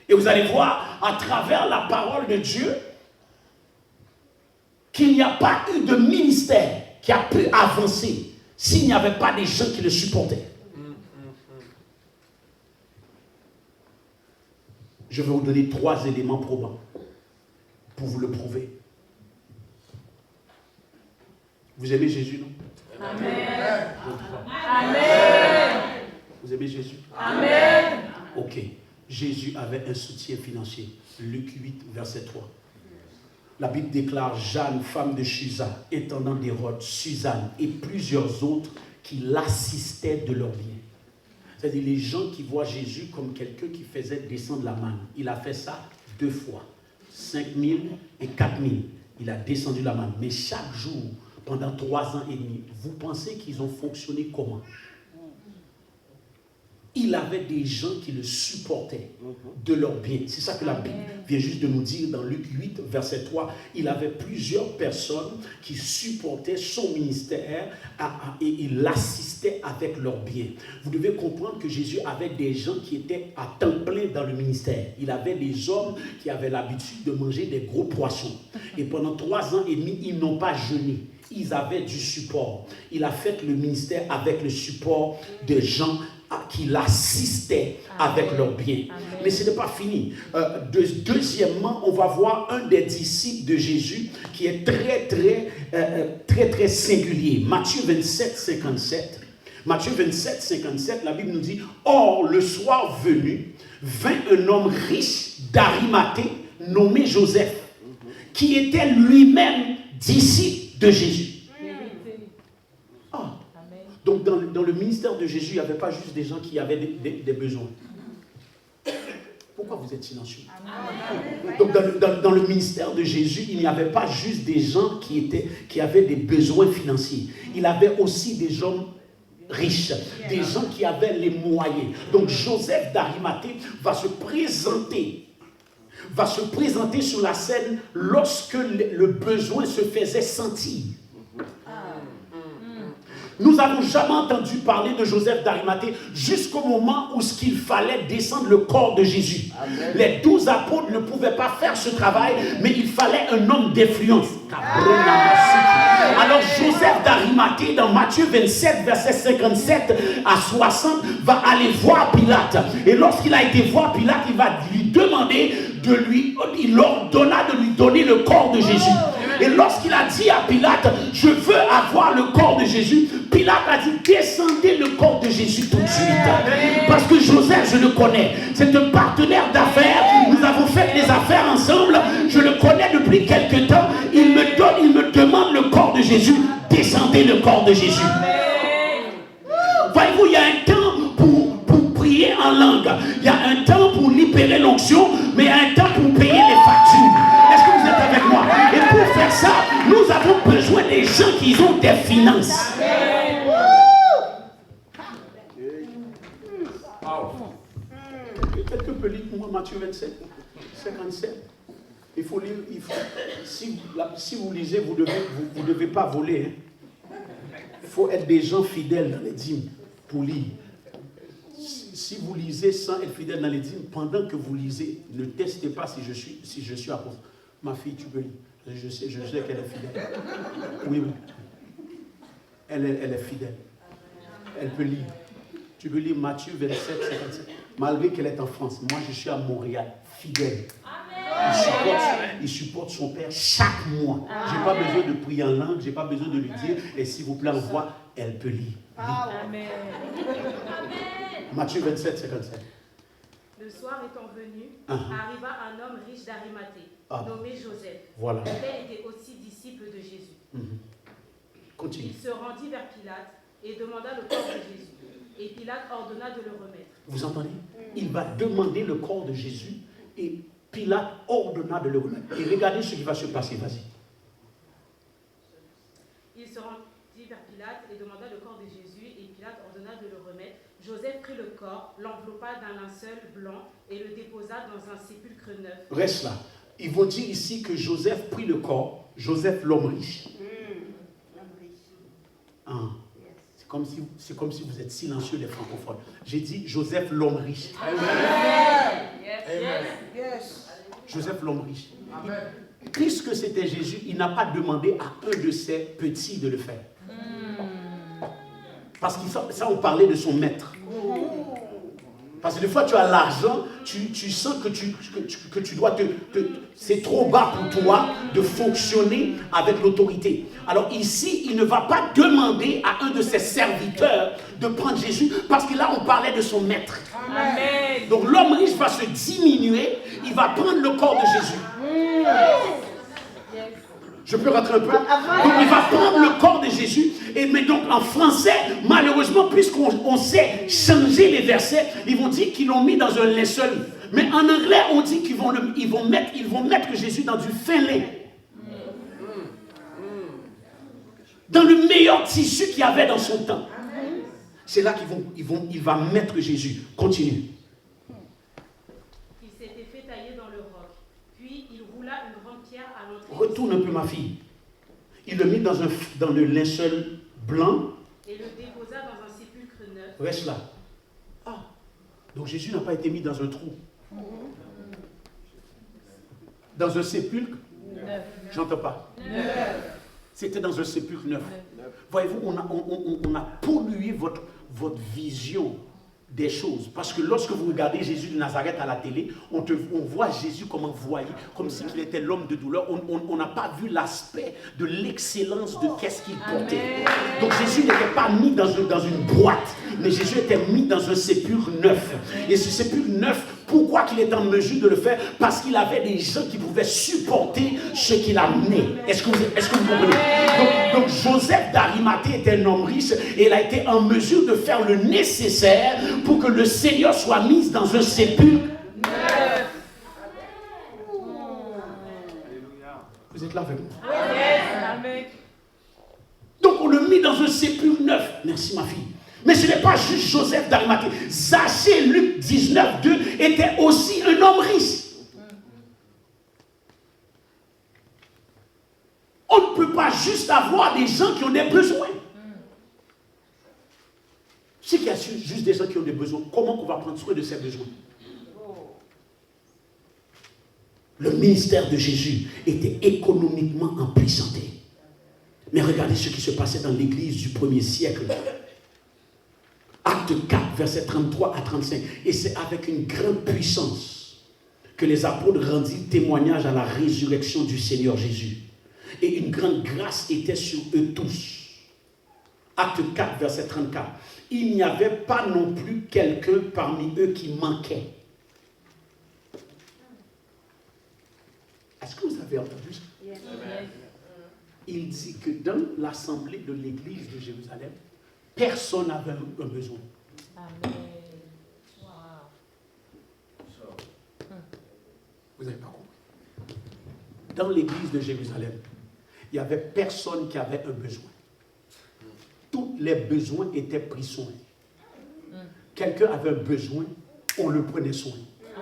Et vous allez voir à travers la parole de Dieu qu'il n'y a pas eu de ministère qui a pu avancer s'il n'y avait pas des gens qui le supportaient. Je vais vous donner 3 éléments probants pour vous le prouver. Vous aimez Jésus, non? Amen. Amen. Vous aimez Jésus? Amen. Ok. Jésus avait un soutien financier. Luc 8, verset 3. La Bible déclare Jeanne, femme de Chuza, intendant d'Hérode, Suzanne et plusieurs autres qui l'assistaient de leurs biens. C'est-à-dire les gens qui voient Jésus comme quelqu'un qui faisait descendre la manne. Il a fait ça 2 fois. 5 000 et 4 000. Il a descendu la manne. Mais chaque jour, pendant 3 ans et demi, vous pensez qu'ils ont fonctionné comment? Il avait des gens qui le supportaient de leurs biens. C'est ça que la Bible vient juste de nous dire dans Luc 8, verset 3. Il avait plusieurs personnes qui supportaient son ministère et il l'assistait avec leurs biens. Vous devez comprendre que Jésus avait des gens qui étaient à temps plein dans le ministère. Il avait des hommes qui avaient l'habitude de manger des gros poissons. Et pendant 3 ans et demi, ils n'ont pas jeûné. Ils avaient du support. Il a fait le ministère avec le support de gens qui l'assistaient avec leurs biens. Mais ce n'est pas fini. Deuxièmement, on va voir un des disciples de Jésus qui est très singulier. Matthieu 27, 57. Matthieu 27, 57, la Bible nous dit « Or, le soir venu, vint un homme riche d'Arimathée, nommé Joseph, qui était lui-même disciple de Jésus. » Donc dans le ministère de Jésus, il n'y avait pas juste des gens qui avaient des besoins. Pourquoi vous êtes silencieux? Donc dans le ministère de Jésus, il n'y avait pas juste des gens qui avaient des besoins financiers. Il avait aussi des hommes riches, des gens qui avaient les moyens. Donc Joseph d'Arimathée va se présenter sur la scène lorsque le besoin se faisait sentir. Nous n'avons jamais entendu parler de Joseph d'Arimathée jusqu'au moment où il fallait descendre le corps de Jésus. Amen. Les 12 apôtres ne pouvaient pas faire ce travail, mais il fallait un homme d'influence. Alors Joseph d'Arimathée, dans Matthieu 27, verset 57 à 60, va aller voir Pilate. Et lorsqu'il a été voir Pilate, il va lui demander il ordonna de lui donner le corps de Jésus. Et lorsqu'il a dit à Pilate, je veux avoir le corps de Jésus, Pilate a dit, descendez le corps de Jésus tout de suite. Parce que Joseph, je le connais. C'est un partenaire d'affaires. Nous avons fait des affaires ensemble. Je le connais depuis quelque temps. Il me demande le corps de Jésus. Descendez le corps de Jésus. Voyez-vous, il y a un temps pour prier en langue. Il y a un temps pour libérer l'onction, mais il y a un temps pour payer les factures. Est-ce que vous êtes avec moi? Et pour faire ça, nous avons besoin des gens qui ont des finances. Quelqu'un peut lire pour moi Matthieu 27, 57. Il faut lire. Si vous lisez, vous ne devez pas voler. Il faut être des gens fidèles dans les dîmes pour lire. Si vous lisez sans être fidèle dans les dîmes, pendant que vous lisez, ne testez pas si je suis apôtre. Ma fille, tu peux lire. Je sais qu'elle est fidèle. Oui. Elle est fidèle. Elle peut lire. Tu peux lire Matthieu 27, 57. Malgré qu'elle est en France, moi je suis à Montréal, fidèle. Il supporte son père chaque mois. Je n'ai pas besoin de prier en langue, je n'ai pas besoin de lui dire, et s'il vous plaît, envoie, elle peut lire. Amen. Matthieu 27, 57. Le soir étant venu, arriva un homme riche d'Arimathée, nommé Joseph. Voilà. Lequel était aussi disciple de Jésus. Continue. Il se rendit vers Pilate et demanda le corps de Jésus. Et Pilate ordonna de le remettre. Vous entendez? Il va demander le corps de Jésus et Pilate ordonna de le remettre. Et regardez ce qui va se passer, vas-y. Il se rendit vers Pilate et demanda le corps de Jésus, et Pilate ordonna de le remettre. Joseph prit le corps, l'enveloppa d'un linceul blanc et le déposa dans un sépulcre neuf. Reste là. Ils vont dire ici que Joseph prit le corps, Joseph l'homme riche. Ah. C'est comme si vous êtes silencieux les francophones. J'ai dit Joseph l'homme riche. Amen. Yes. Joseph l'homme riche. Puisque c'était Jésus, il n'a pas demandé à un de ses petits de le faire. Parce que ça, on parlait de son maître. Parce que des fois, tu as l'argent, tu sens que tu dois c'est trop bas pour toi de fonctionner avec l'autorité. Alors ici, il ne va pas demander à un de ses serviteurs de prendre Jésus, parce que là, on parlait de son maître. Amen. Donc l'homme riche va se diminuer, il va prendre le corps de Jésus. Je peux rentrer un peu? Donc il va prendre le corps de Jésus. Mais donc en français, malheureusement, puisqu'on sait changer les versets, ils vont dire qu'ils l'ont mis dans un linceul. Mais en anglais, on dit qu'ils vont mettre Jésus dans du fin lait. Dans le meilleur tissu qu'il y avait dans son temps. C'est là qu'il va mettre Jésus. Continue. Il s'était fait tailler dans le roc. Puis il roula une grande pierre à l'entrée. Retourne un peu, ma fille. Il le mit dans le linceul blanc. Et le déposa dans un sépulcre neuf. Reste là. Ah. Donc Jésus n'a pas été mis dans un trou. Dans un sépulcre? J'entends pas. C'était dans un sépulcre neuf. Voyez-vous, on a pollué votre vision des choses. Parce que lorsque vous regardez Jésus de Nazareth à la télé, on voit Jésus comme envoyé, comme si il était l'homme de douleur. On n'a pas vu l'aspect de l'excellence de qu'est-ce qu'il portait. Donc Jésus n'était pas mis dans une boîte, mais Jésus était mis dans un sépulcre neuf. Et ce sépulcre neuf, pourquoi qu'il est en mesure de le faire? Parce qu'il avait des gens qui pouvaient supporter ce qu'il amenait. Est-ce que vous comprenez? Donc Joseph d'Arimathée était un homme riche et il a été en mesure de faire le nécessaire pour que le Seigneur soit mis dans un sépulcre. Vous êtes là avec moi? Donc on le mit dans un sépulcre neuf. Merci ma fille. Mais ce n'est pas juste Joseph d'Arimathée. Zachée, Luc 19, 2, était aussi un homme riche. On ne peut pas juste avoir des gens qui ont des besoins. C'est qu'il y a juste des gens qui ont des besoins. Comment on va prendre soin de ces besoins? Le ministère de Jésus était économiquement en puissance. Mais regardez ce qui se passait dans l'église du 1er siècle. Acte 4, versets 33 à 35. Et c'est avec une grande puissance que les apôtres rendirent témoignage à la résurrection du Seigneur Jésus. Et une grande grâce était sur eux tous. Acte 4, verset 34. Il n'y avait pas non plus quelqu'un parmi eux qui manquait. Est-ce que vous avez entendu ça? Yes. Il dit que dans l'assemblée de l'église de Jérusalem, personne n'avait un besoin. Amen. Wow. Vous n'avez pas compris. Dans l'église de Jérusalem, il n'y avait personne qui avait un besoin. Tous les besoins étaient pris soin. Quelqu'un avait un besoin, on le prenait soin.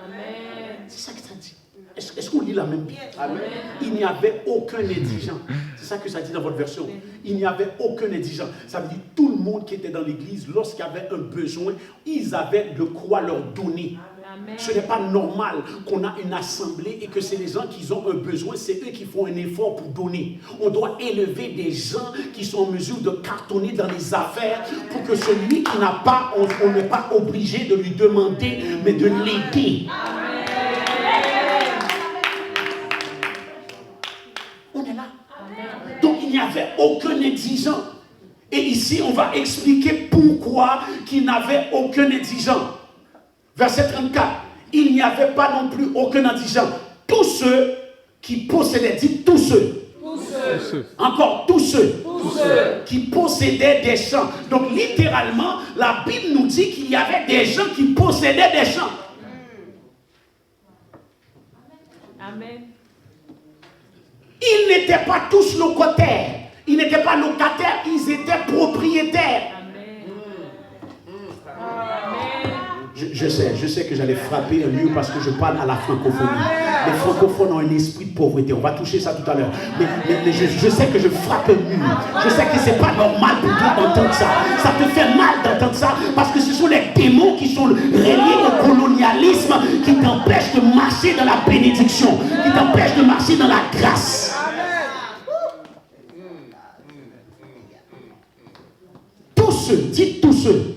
Amen. C'est ça que ça dit. Est-ce qu'on lit la même Bible? Amen. Il n'y avait aucun indigent. C'est ça que ça dit dans votre version. Il n'y avait aucun indigent. Ça veut dire tout le monde qui était dans l'église, lorsqu'il y avait un besoin, ils avaient de quoi leur donner. Amen. Ce n'est pas normal qu'on a une assemblée et que c'est les gens qui ont un besoin, c'est eux qui font un effort pour donner. On doit élever des gens qui sont en mesure de cartonner dans les affaires pour que celui qui n'a pas, on n'est pas obligé de lui demander, mais de l'aider. On est là. Donc il n'y avait aucun indigent. Et ici, on va expliquer pourquoi qu'il n'avait aucun indigent. Verset 34. Il n'y avait pas non plus aucun indigent. Tous ceux qui possédaient, dites tous ceux. Tous ceux. Encore tous ceux. Tous ceux qui possédaient des champs. Donc littéralement, la Bible nous dit qu'il y avait des gens qui possédaient des champs. Amen. Ils n'étaient pas tous locataires. Ils n'étaient pas locataires, ils étaient propriétaires. Amen. Je sais que j'allais frapper un mur parce que je parle à la francophonie. Les francophones ont un esprit de pauvreté. On va toucher ça tout à l'heure. Mais je sais que je frappe un mur. Je sais que c'est pas normal pour toi d'entendre ça. Ça te fait mal d'entendre ça parce que ce sont les démons qui sont reliés au colonialisme qui t'empêchent de marcher dans la bénédiction, qui t'empêchent de marcher dans la grâce. Dites tous ceux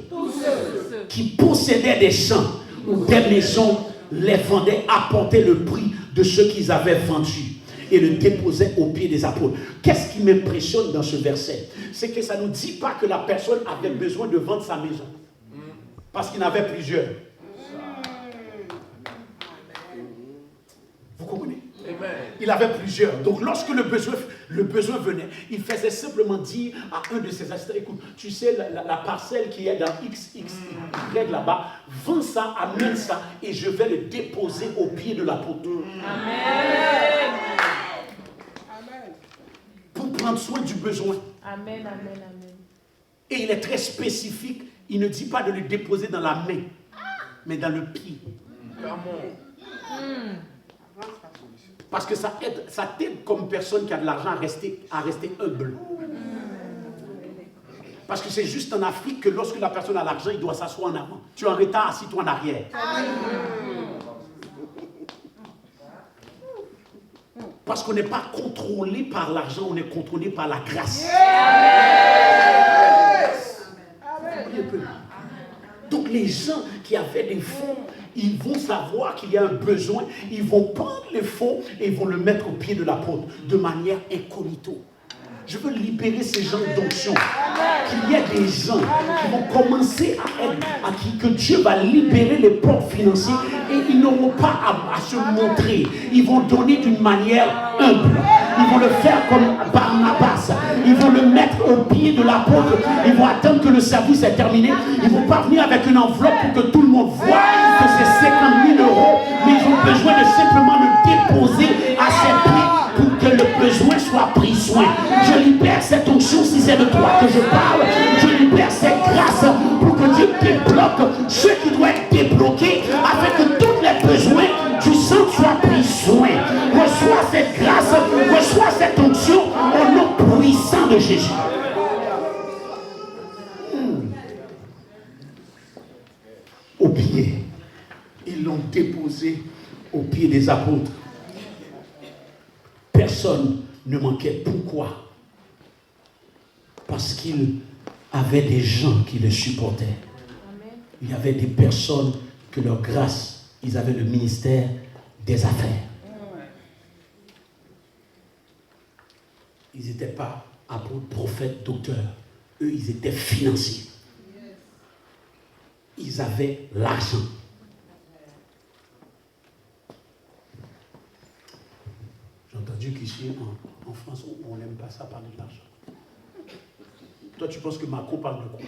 qui possédaient des champs ou des maisons, les vendaient, apportaient le prix de ce qu'ils avaient vendu et le déposaient aux pieds des apôtres. Qu'est-ce qui m'impressionne dans ce verset? C'est que ça ne nous dit pas que la personne avait besoin de vendre sa maison parce qu'il en avait plusieurs. Vous comprenez? Il avait plusieurs. Donc lorsque le besoin venait, il faisait simplement dire à un de ses assistants, écoute, tu sais la parcelle qui est dans XXY là-bas, vends ça, amène ça et je vais le déposer au pied de l'apôtre. Amen. Pour prendre soin du besoin. Amen, amen, amen. Et il est très spécifique. Il ne dit pas de le déposer dans la main, mais dans le pied. Parce que ça t'aide comme personne qui a de l'argent à rester humble. Parce que c'est juste en Afrique que lorsque la personne a l'argent, il doit s'asseoir en avant. Tu es en retard, assis-toi en arrière. Parce qu'on n'est pas contrôlé par l'argent, on est contrôlé par la grâce. Donc les gens qui avaient des fonds, ils vont savoir qu'il y a un besoin, ils vont prendre les fonds et ils vont le mettre au pied de l'apôtre de manière incognito. Je veux libérer ces gens d'onction. Qu'il y ait des gens qui vont commencer que Dieu va libérer les portes financières et ils n'auront pas à se montrer. Ils vont donner d'une manière humble. Ils vont le faire comme Barnabas. Ils vont le mettre au pied de l'apôtre. Ils vont attendre que le service est terminé. Ils ne vont pas venir avec une enveloppe pour que tout le monde voit que c'est 50 000 euros. Mais ils ont besoin de simplement le déposer à ses pieds pour que le besoin soit pris soin. Je libère cette onction si c'est de toi que je parle. Je libère cette grâce pour que Dieu débloque ce qui doit être débloqué afin que tous les besoins du sang soient pris soin. Reçois cette grâce, reçois cette onction au nom puissant de Jésus. Au pied, ils l'ont déposé au pied des apôtres. Personne ne manquait. Pourquoi? Parce qu'il avait des gens qui le supportaient. Amen. Il y avait des personnes que leur grâce, ils avaient le ministère des affaires. Ils n'étaient pas apôtres, prophètes, docteurs. Eux, ils étaient financiers. Ils avaient l'argent. J'ai entendu qu'ici, en France, on n'aime pas ça parler de l'argent. Toi, tu penses que Macron parle de quoi?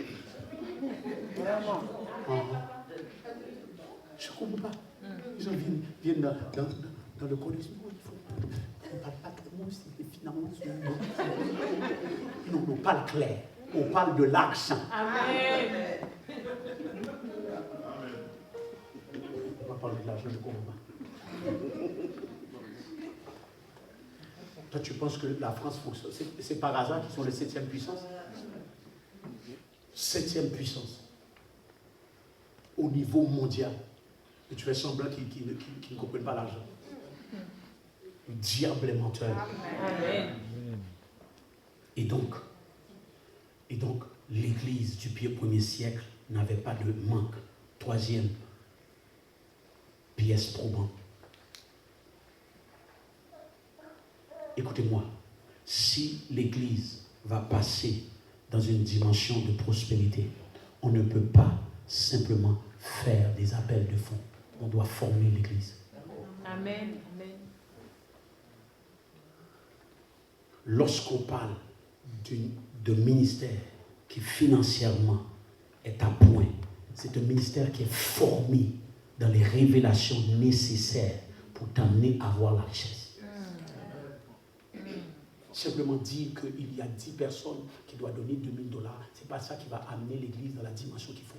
Je ne comprends pas. Les gens viennent dans le collège. On ne parle pas trop, c'est les finances. Non, on parle clair. On parle de l'argent. Amen. On va parler de l'argent, je ne comprends pas. Toi, tu penses que la France fonctionne. C'est par hasard qu'ils sont les 7e puissance. 7e puissance. Au niveau mondial. Et tu fais semblant qu'ils ne comprennent pas l'argent. Le diable est menteur. Amen. Et donc, l'Église du premier siècle n'avait pas de manque. 3e pièce probante. Écoutez-moi, si l'Église va passer dans une dimension de prospérité, on ne peut pas simplement faire des appels de fonds. On doit former l'Église. Amen. Amen. Lorsqu'on parle de ministère qui financièrement est à point, c'est un ministère qui est formé dans les révélations nécessaires pour t'amener à avoir la richesse. Simplement dire qu'il y a 10 personnes qui doivent donner $2 000, ce n'est pas ça qui va amener l'église dans la dimension qu'il faut.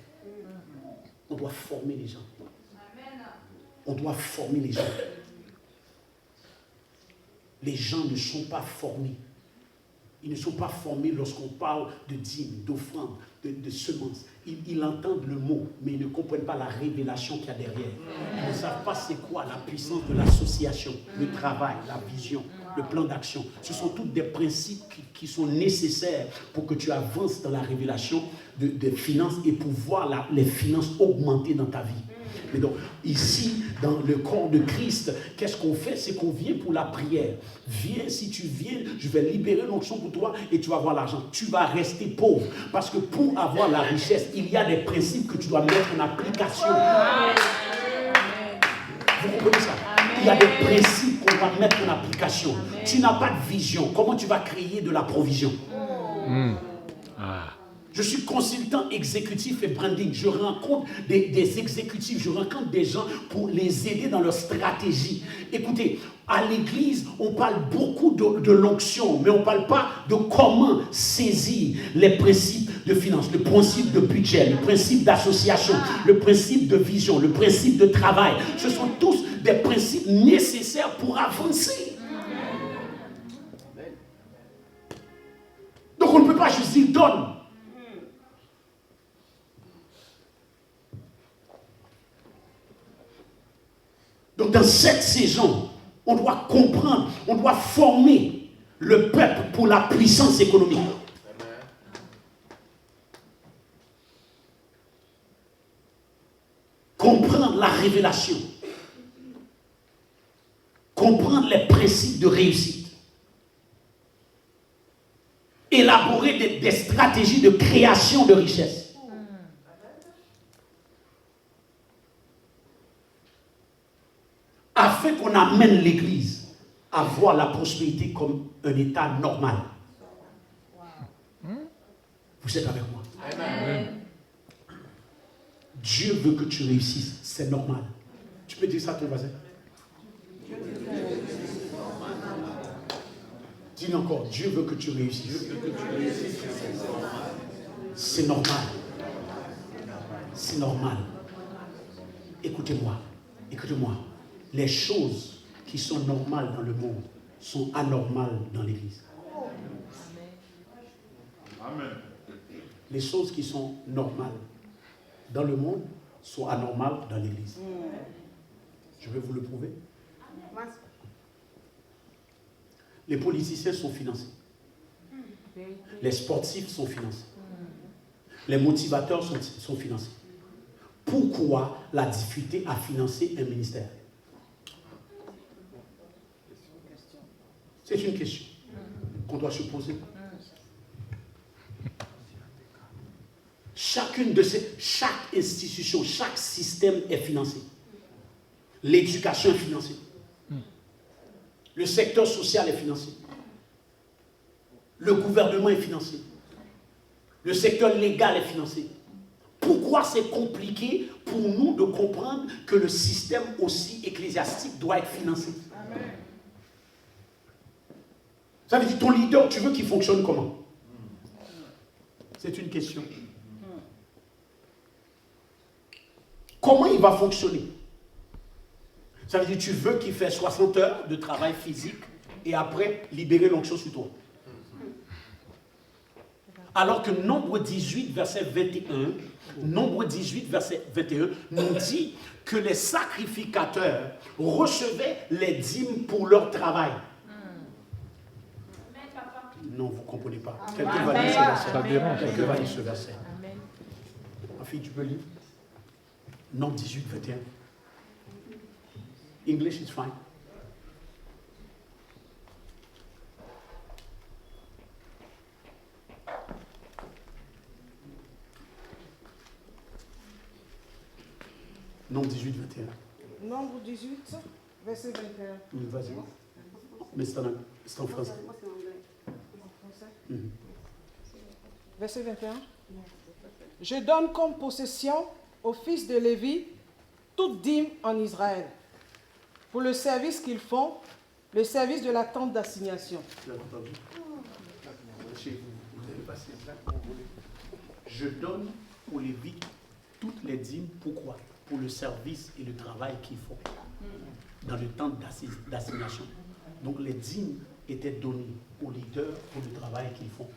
On doit former les gens. On doit former les gens. Les gens ne sont pas formés. Ils ne sont pas formés lorsqu'on parle de dîmes, d'offrandes, de semences. Ils entendent le mot, mais ils ne comprennent pas la révélation qu'il y a derrière. Ils ne savent pas c'est quoi la puissance de l'association, le travail, la vision, le plan d'action. Ce sont tous des principes qui sont nécessaires pour que tu avances dans la révélation des finances et pour voir les finances augmenter dans ta vie. Mais donc, ici, dans le corps de Christ, qu'est-ce qu'on fait? C'est qu'on vient pour la prière. Viens, si tu viens, je vais libérer l'onction pour toi et tu vas avoir l'argent. Tu vas rester pauvre. Parce que pour avoir la richesse, il y a des principes que tu dois mettre en application. Vous comprenez ça? Il y a des principes qu'on va mettre en application. Tu n'as pas de vision. Comment tu vas créer de la provision? Je suis consultant exécutif et branding. Je rencontre des exécutifs, je rencontre des gens pour les aider dans leur stratégie. Écoutez, à l'église, on parle beaucoup de l'onction, mais on ne parle pas de comment saisir les principes de finance, le principe de budget, le principe d'association, le principe de vision, le principe de travail. Ce sont tous des principes nécessaires pour avancer. Donc on ne peut pas juste dire donne. Donc dans cette saison, on doit comprendre, on doit former le peuple pour la puissance économique. Comprendre la révélation. Comprendre les principes de réussite. Élaborer des stratégies de création de richesse. Afin qu'on amène l'Église à voir la prospérité comme un état normal. Vous êtes avec moi? Amen. Dieu veut que tu réussisses, c'est normal. Tu peux dire ça à ton voisin? Dis encore, Dieu veut que tu réussisses. C'est normal. C'est normal. Écoutez-moi, écoutez-moi. Les choses qui sont normales dans le monde sont anormales dans l'Église. Amen. Les choses qui sont normales dans le monde sont anormales dans l'Église. Je vais vous le prouver. Les politiciens sont financés. Les sportifs sont financés. Les motivateurs sont financés. Pourquoi la difficulté à financer un ministère? C'est une question qu'on doit se poser. Chaque institution, chaque système est financé. L'éducation est financée. Le secteur social est financé. Le gouvernement est financé. Le secteur légal est financé. Pourquoi c'est compliqué pour nous de comprendre que le système aussi ecclésiastique doit être financé? Ça veut dire ton leader, tu veux qu'il fonctionne comment? C'est une question. Comment il va fonctionner? Ça veut dire tu veux qu'il fasse 60 heures de travail physique et après libérer l'onction sur toi. Alors que Nombre 18, verset 21, Nombre 18, verset 21 nous dit que les sacrificateurs recevaient les dîmes pour leur travail. Non, vous ne comprenez pas. Quelqu'un va lire ce verset. Quelqu'un va lire ce verset. Ma fille, tu peux lire? Nombre 18, 21. English is fine. Nombre 18, 21. Nombre 18, verset 21. Vas-y. Mais c'est en français. Verset 21. Je donne comme possession aux fils de Lévi toute dîme en Israël. pour le service qu'ils font, le service de la tente d'assignation. Vous avez entendu? Chez vous, vous allez passer ça quand vous voulez. Je donne aux Lévites toutes les dîmes. Pourquoi? Pour le service et le travail qu'ils font dans le temps d'assignation. Donc les dîmes étaient données aux leaders pour le travail qu'ils font,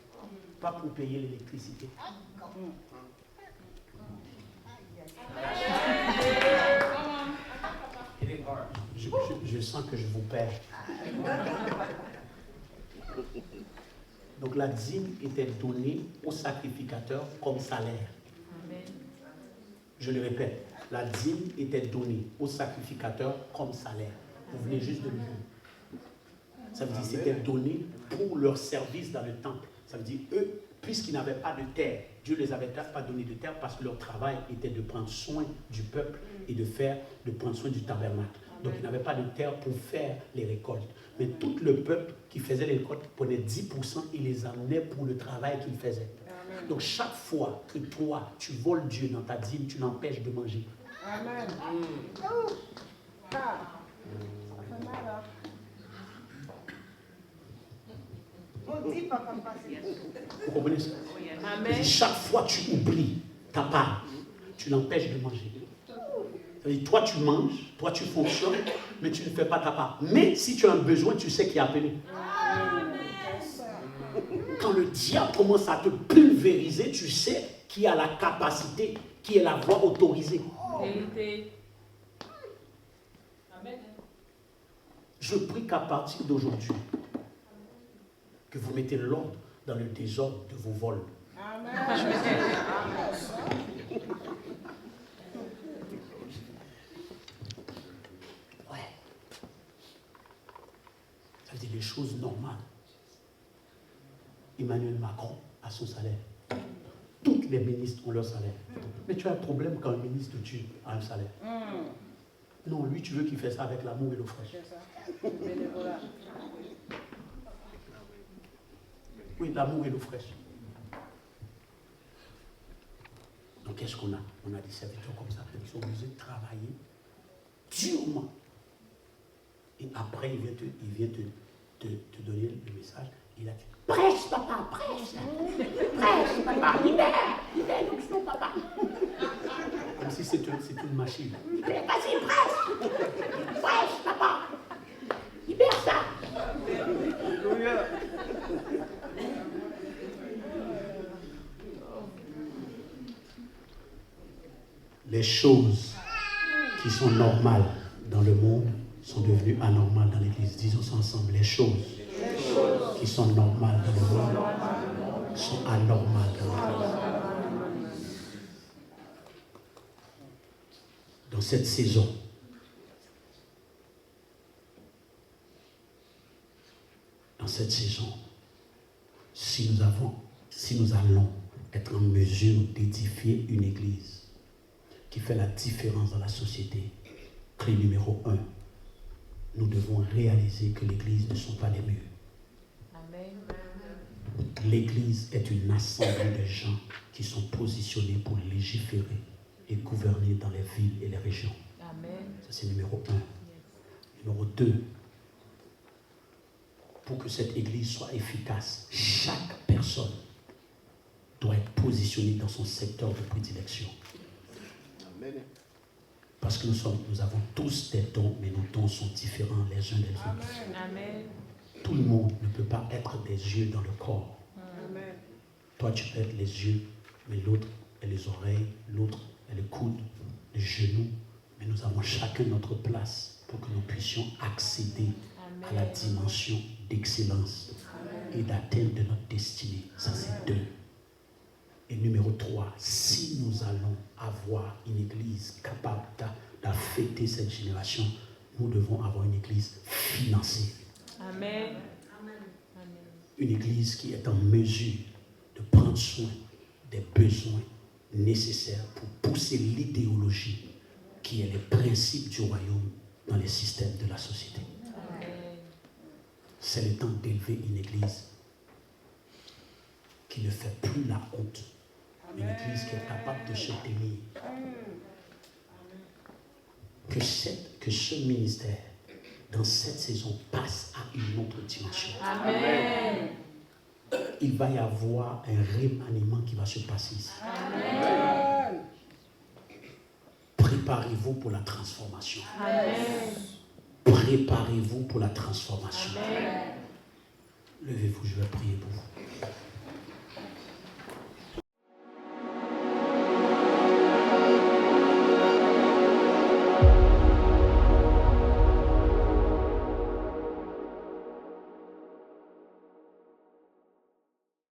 pas pour payer l'électricité. Je sens que je vous perds. Donc la dîme était donnée au sacrificateur comme salaire. Je le répète, la dîme était donnée au sacrificateur comme salaire. Vous venez juste de le dire. Ça veut dire que c'était donné pour leur service dans le temple. Ça veut dire eux, puisqu'ils n'avaient pas de terre, Dieu ne les avait pas donné de terre parce que leur travail était de prendre soin du peuple et de prendre soin du tabernacle. Donc ils n'avaient pas de terre pour faire les récoltes. Mais tout le peuple qui faisait les récoltes prenait 10% et les amenait pour le travail qu'ils faisaient. Donc chaque fois que toi, tu voles Dieu dans ta dîme, tu l'empêches de manger. Amen. Ça fait mal, hein? Vous comprenez ça? Amen. Chaque fois que tu oublies ta part, tu l'empêches de manger. C'est-à-dire, toi tu manges, toi tu fonctionnes, mais tu ne fais pas ta part. Mais si tu as un besoin, tu sais qui est appelé. Quand le diable commence à te pulvériser, tu sais qui a la capacité, qui est la voix autorisée. Vérité. Je prie qu'à partir d'aujourd'hui, que vous mettez l'ordre dans le désordre de vos vols. Amen. Ouais. Ça veut dire les choses normales. Emmanuel Macron a son salaire. Toutes les ministres ont leur salaire. Mais tu as un problème quand un ministre tue a un salaire. Non, lui, tu veux qu'il fasse ça avec l'amour et l'eau fraîche. C'est ça. Bénévolat. Oui, l'amour et l'eau fraîche. Donc, qu'est-ce qu'on a? On a des serviteurs comme ça qui sont obligés de travailler durement. Et après, il vient te donner le message. Il a dit, prêche, papa, prêche. Prêche, papa. Libère, l'onction, papa. Comme si c'était une machine. Vas-y, prêche. Prêche, papa. Libère ça. Les choses qui sont normales dans le monde sont devenues anormales dans l'Église. Disons ça ensemble. Les choses qui sont normales dans le monde sont anormales dans l'Église. Dans cette saison, si nous allons être en mesure d'édifier une Église qui fait la différence dans la société, clé numéro 1, nous devons réaliser que l'Église ne sont pas les murs. Amen. L'Église est une assemblée de gens qui sont positionnés pour légiférer et gouverner dans les villes et les régions. Amen. Ça, c'est numéro 1. Numéro 2, pour que cette Église soit efficace, chaque personne doit être positionnée dans son secteur de prédilection. Parce que nous avons tous des dons, mais nos dons sont différents les uns des autres. Amen. Tout le monde ne peut pas être des yeux dans le corps. Amen. Toi, tu peux être les yeux, mais l'autre est les oreilles, l'autre est le coude, les genoux. Mais nous avons chacun notre place pour que nous puissions accéder à la dimension d'excellence et d'atteindre de notre destinée. Ça, c'est 2. Et numéro 3, si nous allons avoir une église capable d'affecter cette génération, nous devons avoir une église financée. Amen. Une église qui est en mesure de prendre soin des besoins nécessaires pour pousser l'idéologie qui est les principes du royaume dans les systèmes de la société. C'est le temps d'élever une église qui ne fait plus la honte. Une église qui est capable de se tenir. Que ce ministère dans cette saison, passe à une autre dimension. Amen. Il va y avoir un remaniement qui va se passer ici. Amen. Préparez-vous pour la transformation. Amen. Préparez-vous pour la transformation. Amen. Levez-vous, je vais prier pour vous.